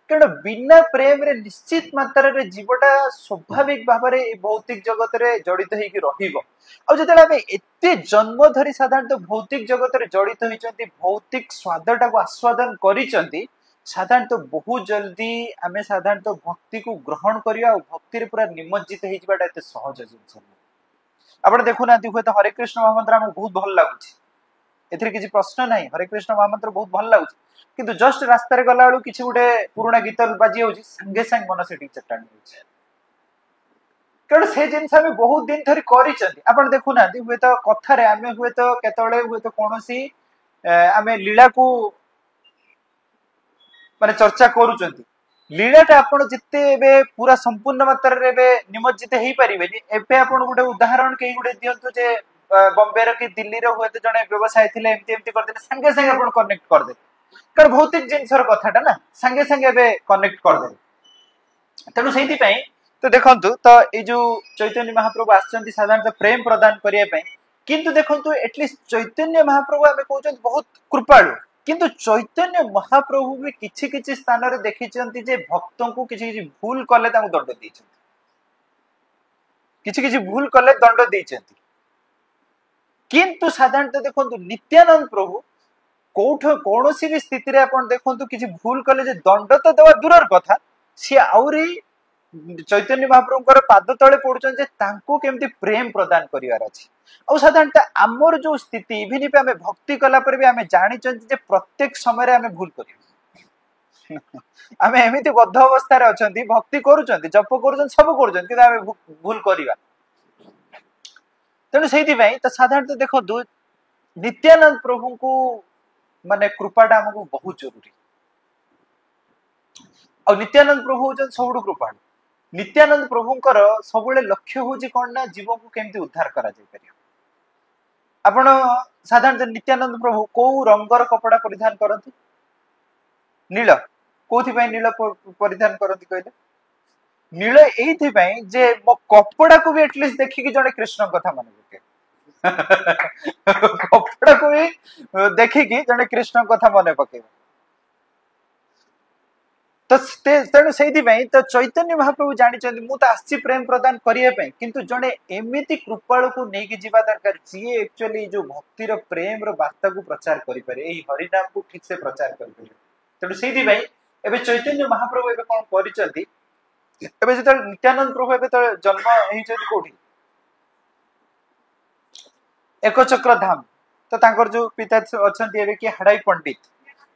कारण बिना प्रेम रे निश्चित मात्रा रे जीवटा स्वाभाविक भाबरे भौतिक जगत रे जडित हेकी रहिबो आ जतले हमें एते जन्म धरी साधारण तो भौतिक जगत रे जडित होइचंती भौतिक स्वादटा को आस्वादन करिचंती साधारण तो बहुत जल्दी आमे साधारण तो भक्ति को ग्रहण करिया और भक्ति रे पूरा निमज्जित हेइ जिबाटा एते सहज जिंस आपण देखु नांती हुए तो हरे कृष्ण महामंत्र हमको बहुत भल लागुची एथिरे किछि प्रश्न नाही हरे कृष्ण महामंत्र बहुत भल लागुची किंतु जस्ट रास्ता रे गला बेलू किछि गुटे पुराना गीत बाजी होउची संगे संग मन सेठी चट्टाणी होउची कारण से जिन बहुत दिन धरी कर देखु ना हुए तो कथार आम हुए तो हुए तो कौन सी आम लीला को माने चर्चा करूँ लीलाटा आप जिते पूरा संपूर्ण मात्रा रे निमज्जित हो पारे एवं गोटे उदाहरण कई गोटे दिंतु जे बॉम्बे रो कि दिल्ली रो हुए तो जड़े व्यवसाय थे एमती एमती करदे संगे संगे आप कनेक्ट करदे कारण भौतिक जिनसर कथाटा ना संगे संगे कनेक्ट करदे तेणु से तो देखंतु तो ये जो चैतन्य महाप्रभु आछंती साधारणतः प्रेम प्रदान करिया पई किंतु देखंतु एटलिस्ट चैतन्य महाप्रभु आमे कहउछन बहुत कृपाळु किंतु चैतन्य महाप्रभु भी किछि किछि स्थान रे देखिचंती जे भक्तों को किछि किछि भूल कले तांको दंड दैछंती किछि किछि भूल कले दंड दैछंती किंतु साधारणतः देखंतु नित्यानंद प्रभु कोठ कोनोसी भी स्थिति रे आपण देखंतु किछि भूल कले जे दंड तो देवा दूरर कथा सी आउरी चैतन्य महाप्रभुଙ୍କର पाद तले पड़ुछन जे तांको केमती प्रेम प्रदान करिवार अछि और साधारणतः आमर जो स्थिति इभिनि पे आमे भक्ति कला पर भी आमे जानि छन जे प्रत्येक समय रे आमे भूल करियो आमे एमिति बद्ध अवस्था रे अछंती भक्ति करूछंती जप करूछन सब करूछन कि आमे भूल करिवा तेणु सेहि पई त साधारणतः देखो नित्यानंद प्रभु को माने कृपाटा हमको बहुत जरूरी और नित्यानंद प्रभु होजन सबुठु कृपाळु नित्यानंद प्रभुंकर सबुले लक्ष्य होची कोन ना जीव को केमती उद्धार करा जाय परियो आपण साधारणतः नित्यानंद प्रभु को रंगर कपड़ा परिधान करती नील कोथि पई नील परिधान करती कहले नील एथि पई जे मो कपड़ा को भी एटलीस्ट देखि कि जने कृष्ण कथा मन पके कपड़ा को भी देखि कि जने कृष्ण कथा मन पके तो तेणु से तो चैतन्य महाप्रभु जानी मु तो आसी प्रेम प्रदान करने किंतु जड़े एमती कृपालु को लेकिन जीवा दरकार जी एक्चुअली जो भक्तिर प्रेम वार्ता को प्रचार करें हरिनाम को ठीक से प्रचार करें तेणु से चैतन्य महाप्रभु एवं कौन कर नित्यानंद प्रभु एवं जन्म होती एक चक्र धाम तो जो पिता अच्छा कि हाड़ाई पंडित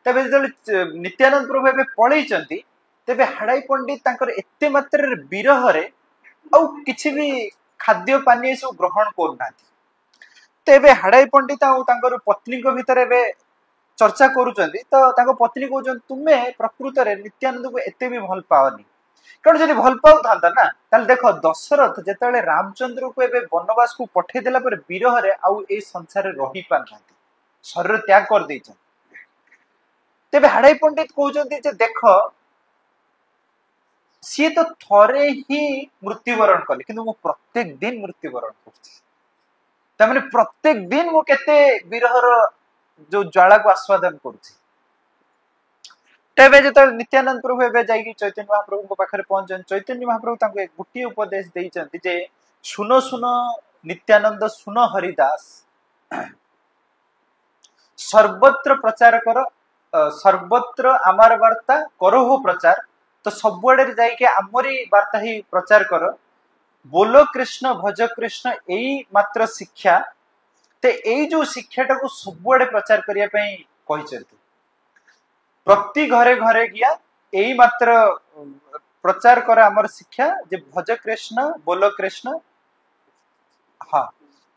तबे जो नित्यानंद प्रभु एवं पलैचंती तेबे हाड़ाई पंडित एते मात्रा विरह रे आउ किछि भी खाद्य पानी सब ग्रहण करना तेबे हाड़ाई पंडित आउ पत्नी को भीतर एबे चर्चा करूचंती तो पत्नी कहउछन तुमे प्रकृत रे नित्यानंद को एते भी भल पाओनी कारण जदि भल पाउ थांता ना ताल देखो दशरथ जेतेले रामचंद्र को एबे वनवास को पठे देला पर विरह रे आउ ए संसार रे रही पानांती शरीर त्याग कर देछन तेबे हाड़ाई पंडित कहउछंती जे देखो सी तो थरे ही मृत्युवरण कले किंतु मु प्रत्येक दिन मृत्युवरण करछि तमने प्रत्येक दिन मु केते विरहर जो ज्वाला को आस्वादन करछि तेबे जेत नित्यानंद प्रभु एबे जाई चैतन्य महाप्रभु को पाखरे पहुंचन चैतन्य महाप्रभु तांको एक गुटी उपदेश देइचंती जे सुनो सुनो नित्यानंद सुनो हरिदास सर्वत्र प्रचार कर सर्वत्र आमार वार्ता करो हो प्रचार तो सबुआड़े जाइके आमरी वार्ता ही प्रचार कर बोलो कृष्ण भज कृष्ण यही मात्र शिक्षा ते यही जो शिक्षाटा को सबुआड़े प्रचार करिया पई कहिसंती प्रति घरे घरे गया यही मात्र प्रचार कर आमर शिक्षा जे भज कृष्ण बोलो कृष्ण हाँ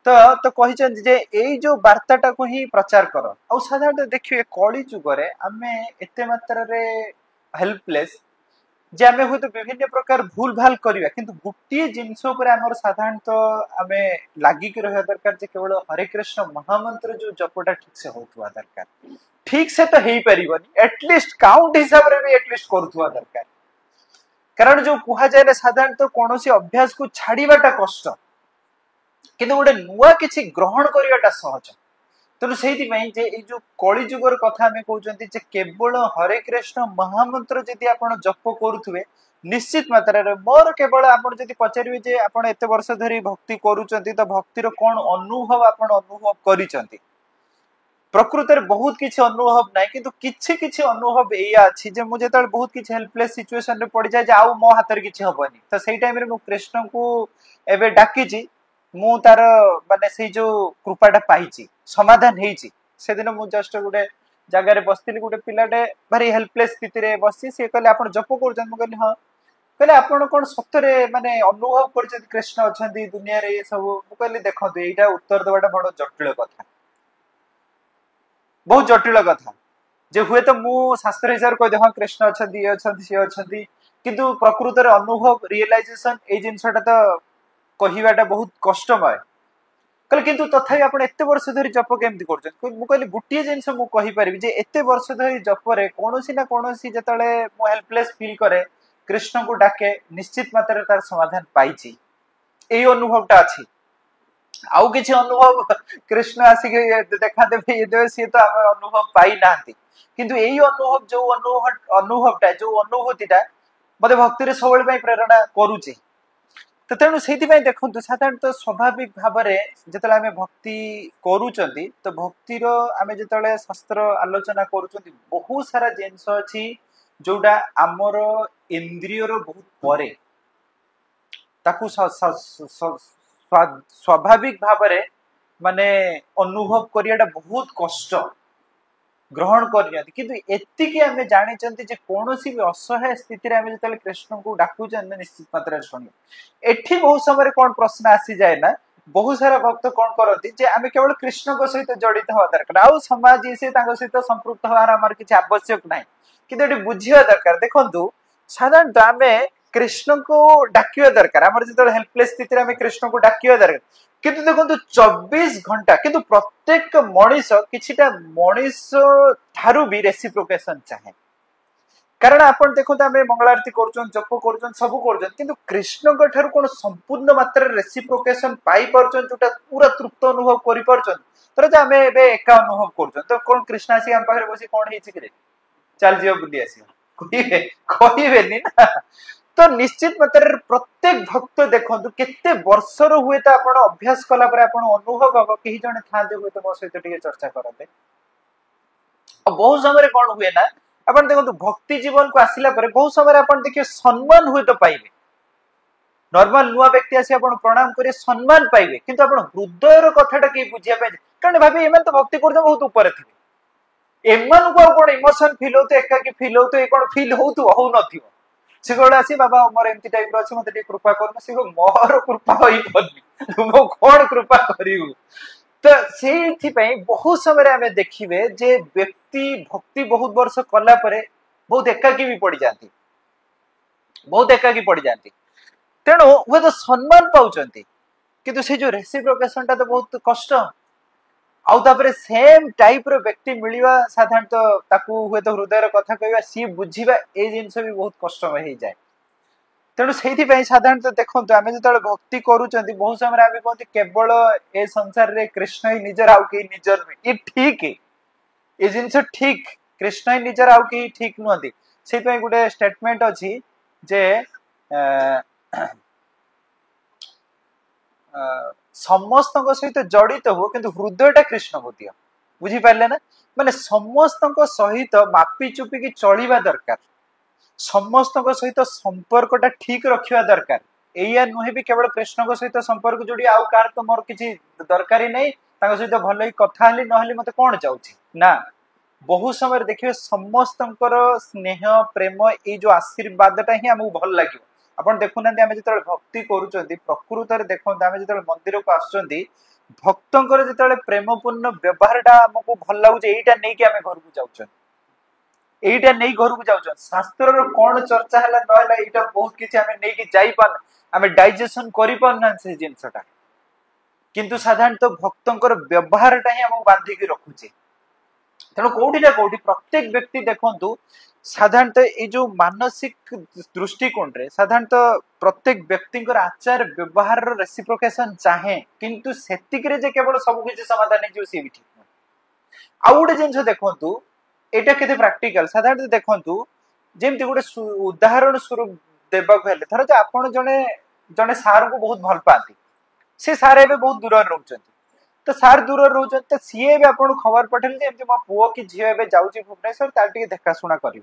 तो कहिचंती जे यही जो वार्ताटा को ही प्रचार कर आ साधारणतः देखिए कली जुगरे आमे एते मात्रा रे हेल्पलेस जे आमे हो तो विभिन्न प्रकार भूल भाल करिया किंतु गुट्टी जिंस ऊपर हमर साधारणतः आमे लागी के रहया दरकार जे केवल हरे कृष्ण महामंत्र जो जपटा ठीक से होतवा दरकार ठीक से तो हेई परिबनी एटलीस्ट काउंट हिसाब रे भी एटलीस्ट करथवा दरकार कारण जो कुहा जाय साधारणतः कोनोसी अभ्यास को छाड़ीबाटा कष्ट किंतु गोटे नुआ किछि ग्रहण करियाटा सहज तेणु से जो कली जुगर कथा आम कहते जे केवल हरे कृष्ण महामंत्र जदि आप जप करुवे निश्चित मात्रा मोर केवल आप पचारे जे आप एत वर्ष धरी भक्ति करुँच तो भक्तिर कौन अनुभव आप अनुभव कर प्रकृत बहुत किसी अनुभव ना कि किछि किछि अनुभव या अच्छी जे मुझे बहुत किसी हेल्पलेस सिचुएशन रे पड़ जाए आउ मो हाथ किसी हेनी तो से टाइम रे कृष्ण को एवं डाकी मु तार माने से जो कृपाटा पाई समाधान होती से दिन मुझे जस्ट गोटे जगार बसती गोटे पिलाटे भारी हेल्पलेस स्थित बसी सी कहले आप जप कर कहली हाँ कहले आपण कौन सतरे माने अनुभव कर कृष्ण अच्छा दुनिया रे सब कहली देखो यहाँ उत्तर देवाटा बड़ जटिल कथा बहुत जटिल कथा जे हुए तो मु शास्त्र हिसाब कह हाँ कृष्ण अच्छा ये अच्छा सी अच्छा किंतु प्रकृत अनुभव रियलाइजेशन ये जिनसा तो कहवाटा बहुत कष्टमय कहले किंतु तथापि आपण एते वर्ष धरी जप केमती कर कहली गोटे जिनस मुझे एते वर्ष धरी जपरे कौन ना कौन जिते मु हेल्पलेस फील करे कृष्ण को डाके निश्चित मात्रा तार समाधान पाई यही अनुभवटा अच्छी आउ किसी अनुभव कृष्ण आसिक देखा देवे ये देवे सी तो आम अनुभव पाई ना किंतु यही अनुभव जो अनुभवटा जो अनुभूतिटा मत भक्ति सब प्रेरणा करुचे तो तेणु से देखो साधारणतः स्वाभाविक भाव में जो आम भक्ति करूँ तो भक्तिर आम जो शास्त्र आलोचना करुँच बहुत सारा जिनस अच्छी जोटा आमर इंद्रियर बहुत परे ताकू स्वाभाविक भाव में माने अनुभव करियाटा बहुत कष्ट ग्रहण कर किंतु एतिकी आम जानी कौन भी असहाय स्थिति आम जो कृष्ण को डाकुचे निश्चित मात्रा शुणी एठी बहुत समय कौन प्रश्न आसी जाए ना बहुत सारा भक्त कौन करती आम केवल कृष्ण को सहित जड़ित हवा दरकार आउ समाज से सहित संपृक्त हमार आमर किसी आवश्यक ना कि बुझा दरकार देखु साधारणतः आम कृष्ण को डाकिया दरकार आम जो हेल्पलेस स्थिति आम कृष्ण को डाकिया दरकार किंतु देखो 24 घंटा किंतु प्रत्येक मनीष किछिटा मनीष ठारू भी रेसिप्रोकेशन चाहे कारण आपण देखो आम मंगल आरती कर जप कर सब कर किंतु कृष्ण ठारू कौन संपूर्ण मात्रा रेसिप्रोकेशन पाई पार्छ जोटा पूरा तृप्त अनुभव कर पार्छ आम एका अनुभव कर तो कौन कृष्ण आसी आम पाखे बस कौन हो चल जी बुली आस कहे ना तो निश्चित मात्रा प्रत्येक भक्त देखो केते वर्षर हुए तो आप अभ्यास कला अनुभव हम कहीं जड़े था हुए तो मो सहित चर्चा करते बहुत समय कौन हुए ना आप देखो भक्ति जीवन को आसला बहुत समय आप देखिए सम्मान हुए तो पाइबे नॉर्मल नुआ व्यक्ति आसी आप प्रणाम करें सम्मान पाइबे किंतु आप हृदय कथाटा कहीं बुझा कारण भाभी एम तो भक्ति कर बहुत ऊपर थे एमान को कौन इमोशन फिल हो एकाकी फिल हो कौन फिल हो न सी कौन आसी बाबा मोर एमती टाइप अच्छे मत कृपा कर सी मोर कृपा हो तुम कौन कृपा करू तो से बहुत समय आम देखिए जे व्यक्ति भक्ति बहुत वर्ष कला बहुत एकाकी भी पड़ जाती बहुत एकाकी पड़ जाती तेणु हुए तो सम्मान पाँच किंतु से जो रेसिप्रोकेशन टा तो बहुत कष्ट आउे सेम टाइप रो व्यक्ति मिलवा साधारणतः ताकू हुए तो हृदय कथा कहवा सी बुझा ये जिनस भी बहुत कष्टमय हो जाए तेणु से साधारणतः देखो आम जो भक्ति करुँच बहुत समय आम कहते केवल ए संसार रे कृष्ण ही निजर आउ कहीं निजर नुहे ये ठीक ये जिनस ठीक कृष्ण ही निजर आउ कहीं ठीक नुहति से गोटे स्टेटमेंट अच्छी जे समस्त सहित जड़ित हो किंतु हृदयटा कृष्ण को दियो बुझीपारे ना माने समस्त सहित मापी चुपिकी चलवा दरकार समस्त सहित संपर्कटा ठीक रखा दरकार या नुहे भी केवल कृष्ण सहित संपर्क जोड़ी आउ कार तो मोर किसी दरकार नहीं सहित भल ही कथा ना मत कौन चाहिए ना बहुत समय देखिए समस्त स्नेह प्रेम ये जो आशीर्वादटा ही आमको भल लगे आपण देखुना आम जो भक्ति करुँच प्रकृत में देखो आम जो मंदिर को आसुँच भक्तर जो प्रेमपूर्ण व्यवहारटा आमको भल लगुच यहीटा नहीं कि आम घर को जाऊँ यहीटा नहीं घर को जाऊँ शास्त्र कौन चर्चा है ना यहाँ बहुत किसी आम नहीं जापार आम डाइजेसन कर जिनसटा किंतु साधारणतः भक्तर व्यवहारटा ही आमको बांधिकी रखुचे तेणु कौटी ना कौटी प्रत्येक व्यक्ति देखु साधारणतः ये जो मानसिक दृष्टिकोण रे साधारणतः प्रत्येक व्यक्ति आचार व्यवहार रेसिप्रोकेशन चाहे किंतु सेतिक रे जे केवल सब किसी समाधान हो सी भी ठीक नहीं आउ गोटे जिन देखु यहाँ के प्राक्टिकल साधारणतः देखु जमी गोटे उदाहरण स्वरूप देवाक हेल्ले धर आप जड़े जड़े सार को बहुत भल पाती से सार एवं बहुत दूर रोच तो सार दूर रोच तो सी आप खबर पठेल मो पुओ कि झील एवं जाऊँगी भुवनेश्वर तार देखाशुना कर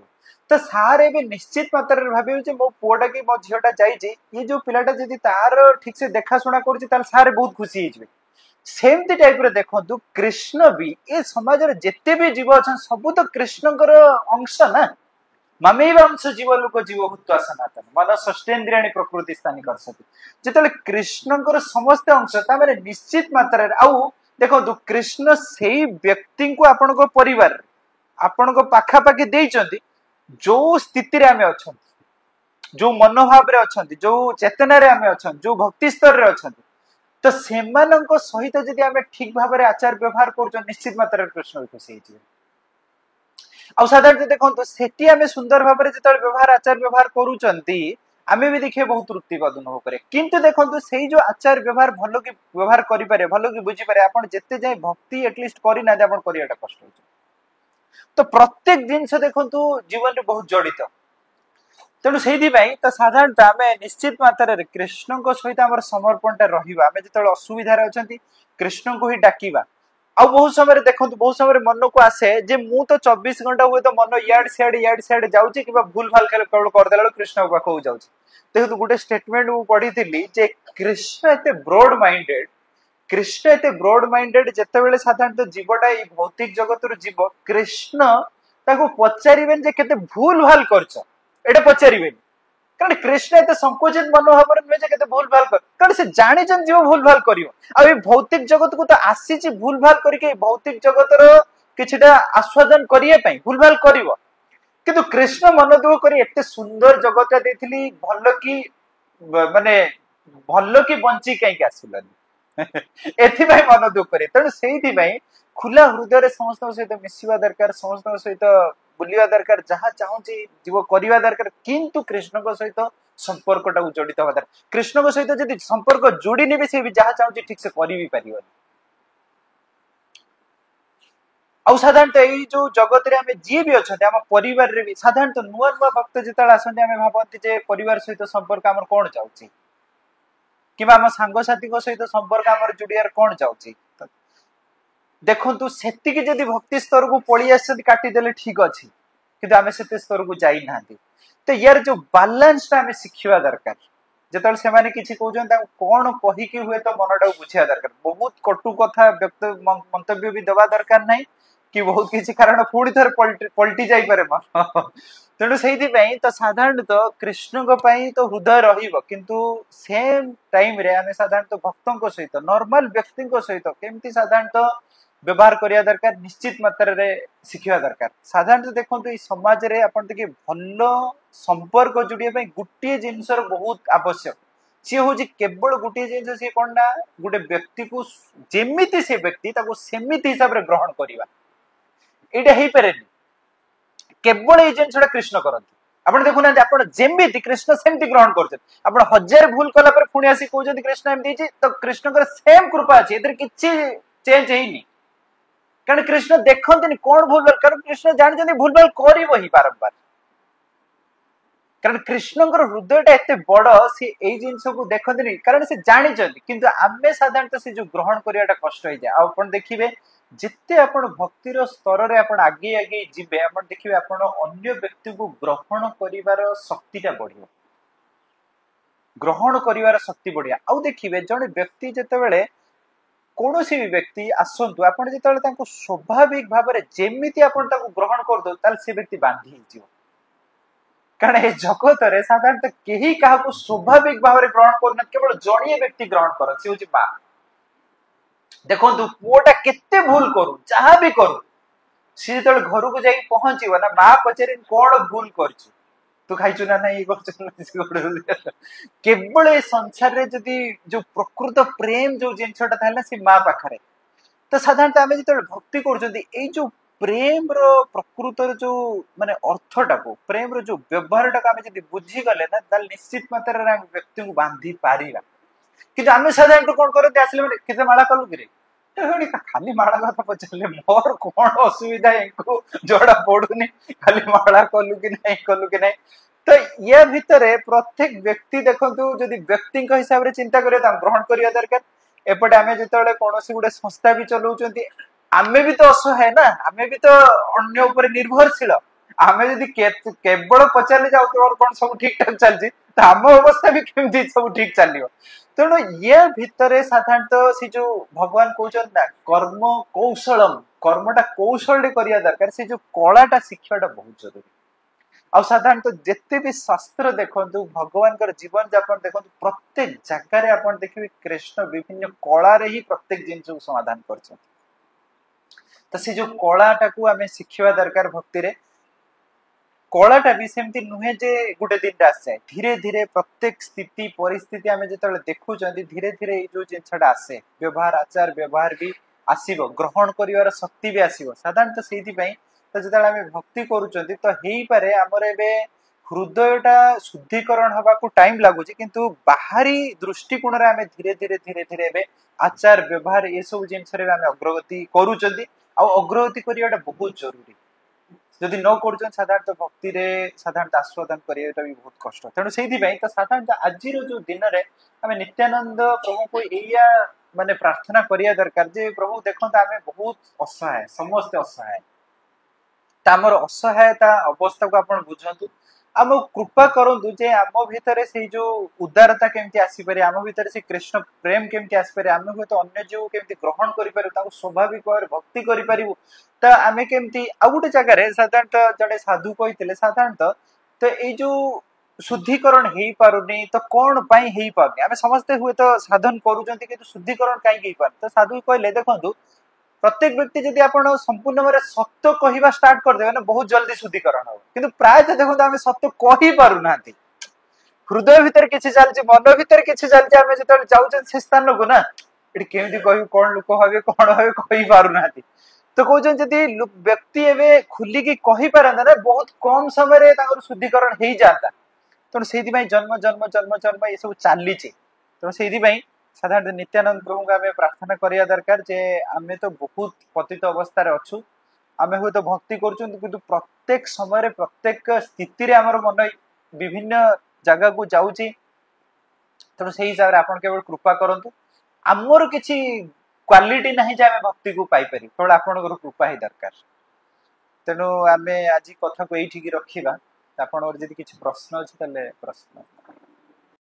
तो सार एवं निश्चित मात्रा भावे मो पुओटा कि मो झीलटा जाइए ये जो पिलाटा जब तार ठीक से देखाशुना कर सार बहुत खुशी हो सेमती टाइप देखु कृष्ण भी ये समाज जिते भी जीव अच्छा सब तो कृष्णकर अंश ना ममेवांश जीव लोक जीव भूत्वा सनातन मन षष्ठेन्द्रियाणि प्रकृति स्थानी करसति जेतले कृष्णଙ୍କର ସମସ୍ତ अंश ता माने निश्चित मात्रा रे आउ देखो कृष्ण सेही व्यक्ति को आपण को परिवार आपण को पाखा पाखी देइचंती जो स्थिति रे हमें अछंती जो मनोभाव रे अछंती जो चेतना रे हमें अछंती जो भक्ति स्तर रे अछंती तो सेमानंको सहित जदि हमें ठीक भाव रे आचार व्यवहार करूछ निश्चित मात्रा रे कृष्ण खुशी हिजे आ साधारण देखो सेठी आमे सुंदर भाव रे जतल व्यवहार आचार व्यवहार करूचंती आमे भी देखिए बहुत तृप्ति अनुभव करे किंतु देखो सेही जो आचार व्यवहार भलो कि व्यवहार करि पारे भलो कि बुझी पारे आपण जत्ते जाय भक्ति एटलिस्ट करि ना आपण करियाटा कष्ट होछ तो प्रत्येक जिनस देखो जीवन रे बहुत जड़ित तेणु से तो साधारणतः आम निश्चित मात्रा रे कृष्ण सहित आम समर्पणटा रहिबा आमे जतले असुविधा रे अछंती कृष्ण को ही डाकिबा आ बहुत समय देखो बहुत समय मन को आसे जे मु तो 24 घंटा हुए तो मन याड सियाड जाउची किबा भूल भाल केवल कर देला कृष्ण पाखो जाउची देखो गोटे स्टेटमेंट मु पढ़ी थिली जे कृष्ण एते ब्रॉड माइंडेड जेतेबेले साधारणतः जीवटा ई भौतिक जगत रो जीव कृष्ण ताको पचारिबेन जे केते भूल भाल करछ एटा पचारिबेन कारण कृष्ण एते संकोचित मनोभाव रे जे केते भूल भाल कर कारण से जानि जन जीव भूल भाल करियो आ ए भौतिक जगत को तो आसीची भूल भाल करके भौतिक जगत रो किछटा आस्वादन करिए पई भूल भाल करिवो किंतु कृष्ण मन दुख करी एते सुंदर जगत देथिली भलो की माने भलो की बंची कहीं के आसिलानी एथि भाई मन दुख करे तेणु सेही भाई खुला हृदय समस्त सहित मिसिवा दरकार समस्त सहित बुलिया दरकार जहाँ चाहूची जीव करवा दरकार किंतु कृष्ण सहित संपर्कटा जड़ित हवा दरकार कृष्ण सहित जदि संपर्क जोड़ी भी से भी जहाँ चाहूची ठीक से कर भी पार आ साधारणतः यही जो जगत रे आमे जी भी अच्छा आम परिवार रे भी साधारणतः नुआ नुआ भक्त जिते आसते आम भावती जे परिवार सहित संपर्क आम कौन चाहूची कि आम सांगसाथी सहित संपर्क आम जोड़ियार कौन चाहूची देखु सेतिकी जदि भक्ति स्तर को पड़ी आस काटिदेले ठीक अच्छे किंतु आम से स्तर को जाई ना तो यार जो बालांस आम शिखा दरकार जिते से किसी कहते कौन कहीकि हुए तो मनटा बुझा दरकार बहुत कटु कथा व्यक्त मंतव्य भी देवा दरकार नहीं कि बहुत किसी कारण पुणी थे पलटि जापे मन तेणु से तो साधारणतः कृष्ण तो हृदय रु सेम टाइम रे आम साधारणतः भक्तों सहित नॉर्मल व्यक्ति सहित केमती साधारणतः व्यवहार करिया दरकार निश्चित मात्रा रे शिखिया दरकार साधारणतः देखो ये समाज रे आपण देखिए भल संपर्क जोड़िया गोटे जिनसर बहुत आवश्यक सी हूँ केवल गोटे जिन सी कौन ना गोटे व्यक्ति को जेमिति से व्यक्ति सेमिति हिसाब से ग्रहण करवा यहाँ हो पारे केवल ये जिनसा कृष्ण करती आप देखुना आप जेमिति कृष्ण सेमती ग्रहण कर हजार भूल कला पुणी आसी कहते कृष्ण एमती तो कृष्ण सेम कृपा अच्छी कि चेंज है कारण कृष्ण देखते कौन भूल भाल कारण कृष्ण जानते भूल भाल कर बारंबार कारण कृष्ण हृदयटा एत बड़ सी यही जिनस को देखते कारण से जानते किंतु आमे साधारणतः से जो ग्रहण करवाटा कष्ट हो जाए आप देखिए जिते आप भक्तिर स्तर में आप आगे आगे जीवे आप देखिए आप अन्य व्यक्ति को ग्रहण कर शक्तिटा बढ़ ग्रहण कर शक्ति बढ़िया आउ देखिए जड़े व्यक्ति जिते कौन भी व्यक्ति आसतु आप जो स्वाभाविक भाव में जेमिति आप ग्रहण करदे से व्यक्ति बांधी कारण ये जगत रे साधारणतः कहीं क्या स्वाभाविक भाव में ग्रहण करना केवल जड़िए व्यक्ति ग्रहण कर सी हूँ माँ देखो पुओटा केते भूल करू जहाँ भी करू सी जो घर को जाई पहुंचो ना माँ पचारे कौन भूल कर तू खाइचु ना नहीं केवल ए संसार रे जदि जो प्रकृत प्रेम जो जिनसटा था सी माँ पाखे तो साधारणतः आम जो भक्ति कर प्रेम रो प्रकृत जो माने अर्थटा को प्रेम रो जो व्यवहार टाक बुझीगले ना निश्चित मात्रा व्यक्ति को बांधी पारिबा किंतु आम साधारण कौन करते आसले मैंने कितने माला कलु कि खाली माला कथा पचारे मोर कौन असुविधा इनको जोड़ा पड़ूनी खाली माला कलु कि नहीं तो या भितर प्रत्येक व्यक्ति देखु जदि व्यक्ति हिसाब से चिंता करिया ग्रहण करवा दरकार एपटे आम जो कौन गोटे संस्था भी चलाउछंती आमे भी तो असहाय ना आमे भी तो अन्य ऊपर निर्भरशील आमे जदि केवल पचारे जाऊ तो कौन सब ठीक ठाक चलती तो आम अवस्था भी केमती सब ठीक चलो तेणु ये भितर साधारणतः से जो भगवान कहते ना कर्म कौशलम कर्मटा कौशल करने दरकार से जो कलाटा शिक्षाटा बहुत जरूरी आ साधारणतः जिते भी शास्त्र देखु भगवान जीवन जापन देखु प्रत्येक जगार आप देखिए कृष्ण विभिन्न कला ही प्रत्येक जिन समाधान कर तो से जो कलाटा को आम शिखा दरकार भक्ति रे कलाटा भी सेमती नुहे जे गोटे दिन आसे धीरे धीरे प्रत्येक स्थिति परिस्थिति आम जो देखुं धीरे धीरे जो जिनसा आसे व्यवहार आचार व्यवहार भी आसब ग्रहण कर शक्ति भी आसो साधारणतः से तो जो आम भक्ति करुँच तो हो पारे आमर ए हृदयटा शुद्धिकरण हवा को टाइम लगुच किंतु बाहरी दृष्टिकोण रे आम धीरे धीरे धीरे धीरे ए आचार व्यवहार ये सब जिनस अग्रगति करुँच अग्रगति करवाटा बहुत जरूरी जदि न कर साधारणतः भक्ति रे साधारणतः आस्वादन करवाटा भी बहुत कष्ट तेणु से तो साधारणतः आज जो दिन में आम नित्यानंद प्रभु को या माने प्रार्थना करिया दरकार जे प्रभु देखते आम बहुत असहाय समस्ते असहाय आमर असहायता अवस्था को आप बुझंतु आम कृपा करूँ जे आम भितर से जो उदारता केमती आसीपारे आम भितर से कृष्ण प्रेम केमती आसीपारे आम हूँ तो अन्य जीव केमती ग्रहण करूँ स्वाभाविक भाव भक्ति करूँ तो आम केमती आ गोटे जगार साधारणतः जड़े साधु कहते साधारणतः तो ये जो शुद्धिकरण हो पारुनी तो कौन पाई हो पारुनी आम समस्ते हुए तो साधन करूँ कि शुद्धिकरण कहीं तो साधु कहले देखु प्रत्येक व्यक्ति जदि आप संपूर्ण भाव सत्य कहवा स्टार्ट करदे ना बहुत जल्दी शुद्धिकरण हो कि प्रायतः देखो आम सत्य कही पारना हृदय भितर किसी चलती मन भितर किसी चलती आम जो जाऊँ से स्थान को ना ये केमी कह कौन लोक हे कौन हे कही पारना तो कहते जदि व्यक्ति एवं खुलिकी कही पारता ना बहुत कम समय शुद्धिकरण हो जाता तेणु से जन्म जन्म जन्म जन्म ये सब चली तेणु से साधारण नित्यानंद प्रभु को आम प्रार्थना करिया दरकार जे आमे तो बहुत पतित अवस्था रे अच्छु आमे हुए तो भक्ति करूँ कि प्रत्येक समय प्रत्येक स्थिति रे आमर मन विभिन्न जगह को जाऊँगी तेणु से हिसाब से आप केवल कृपा करूँ आमर किसी क्वालिटी ना जे आम भक्ति को पाइपर केवल आपंकर कृपा ही दरकार तेणु आम आज कथा को ये रखा आपंकर किसी प्रश्न अच्छे प्रश्न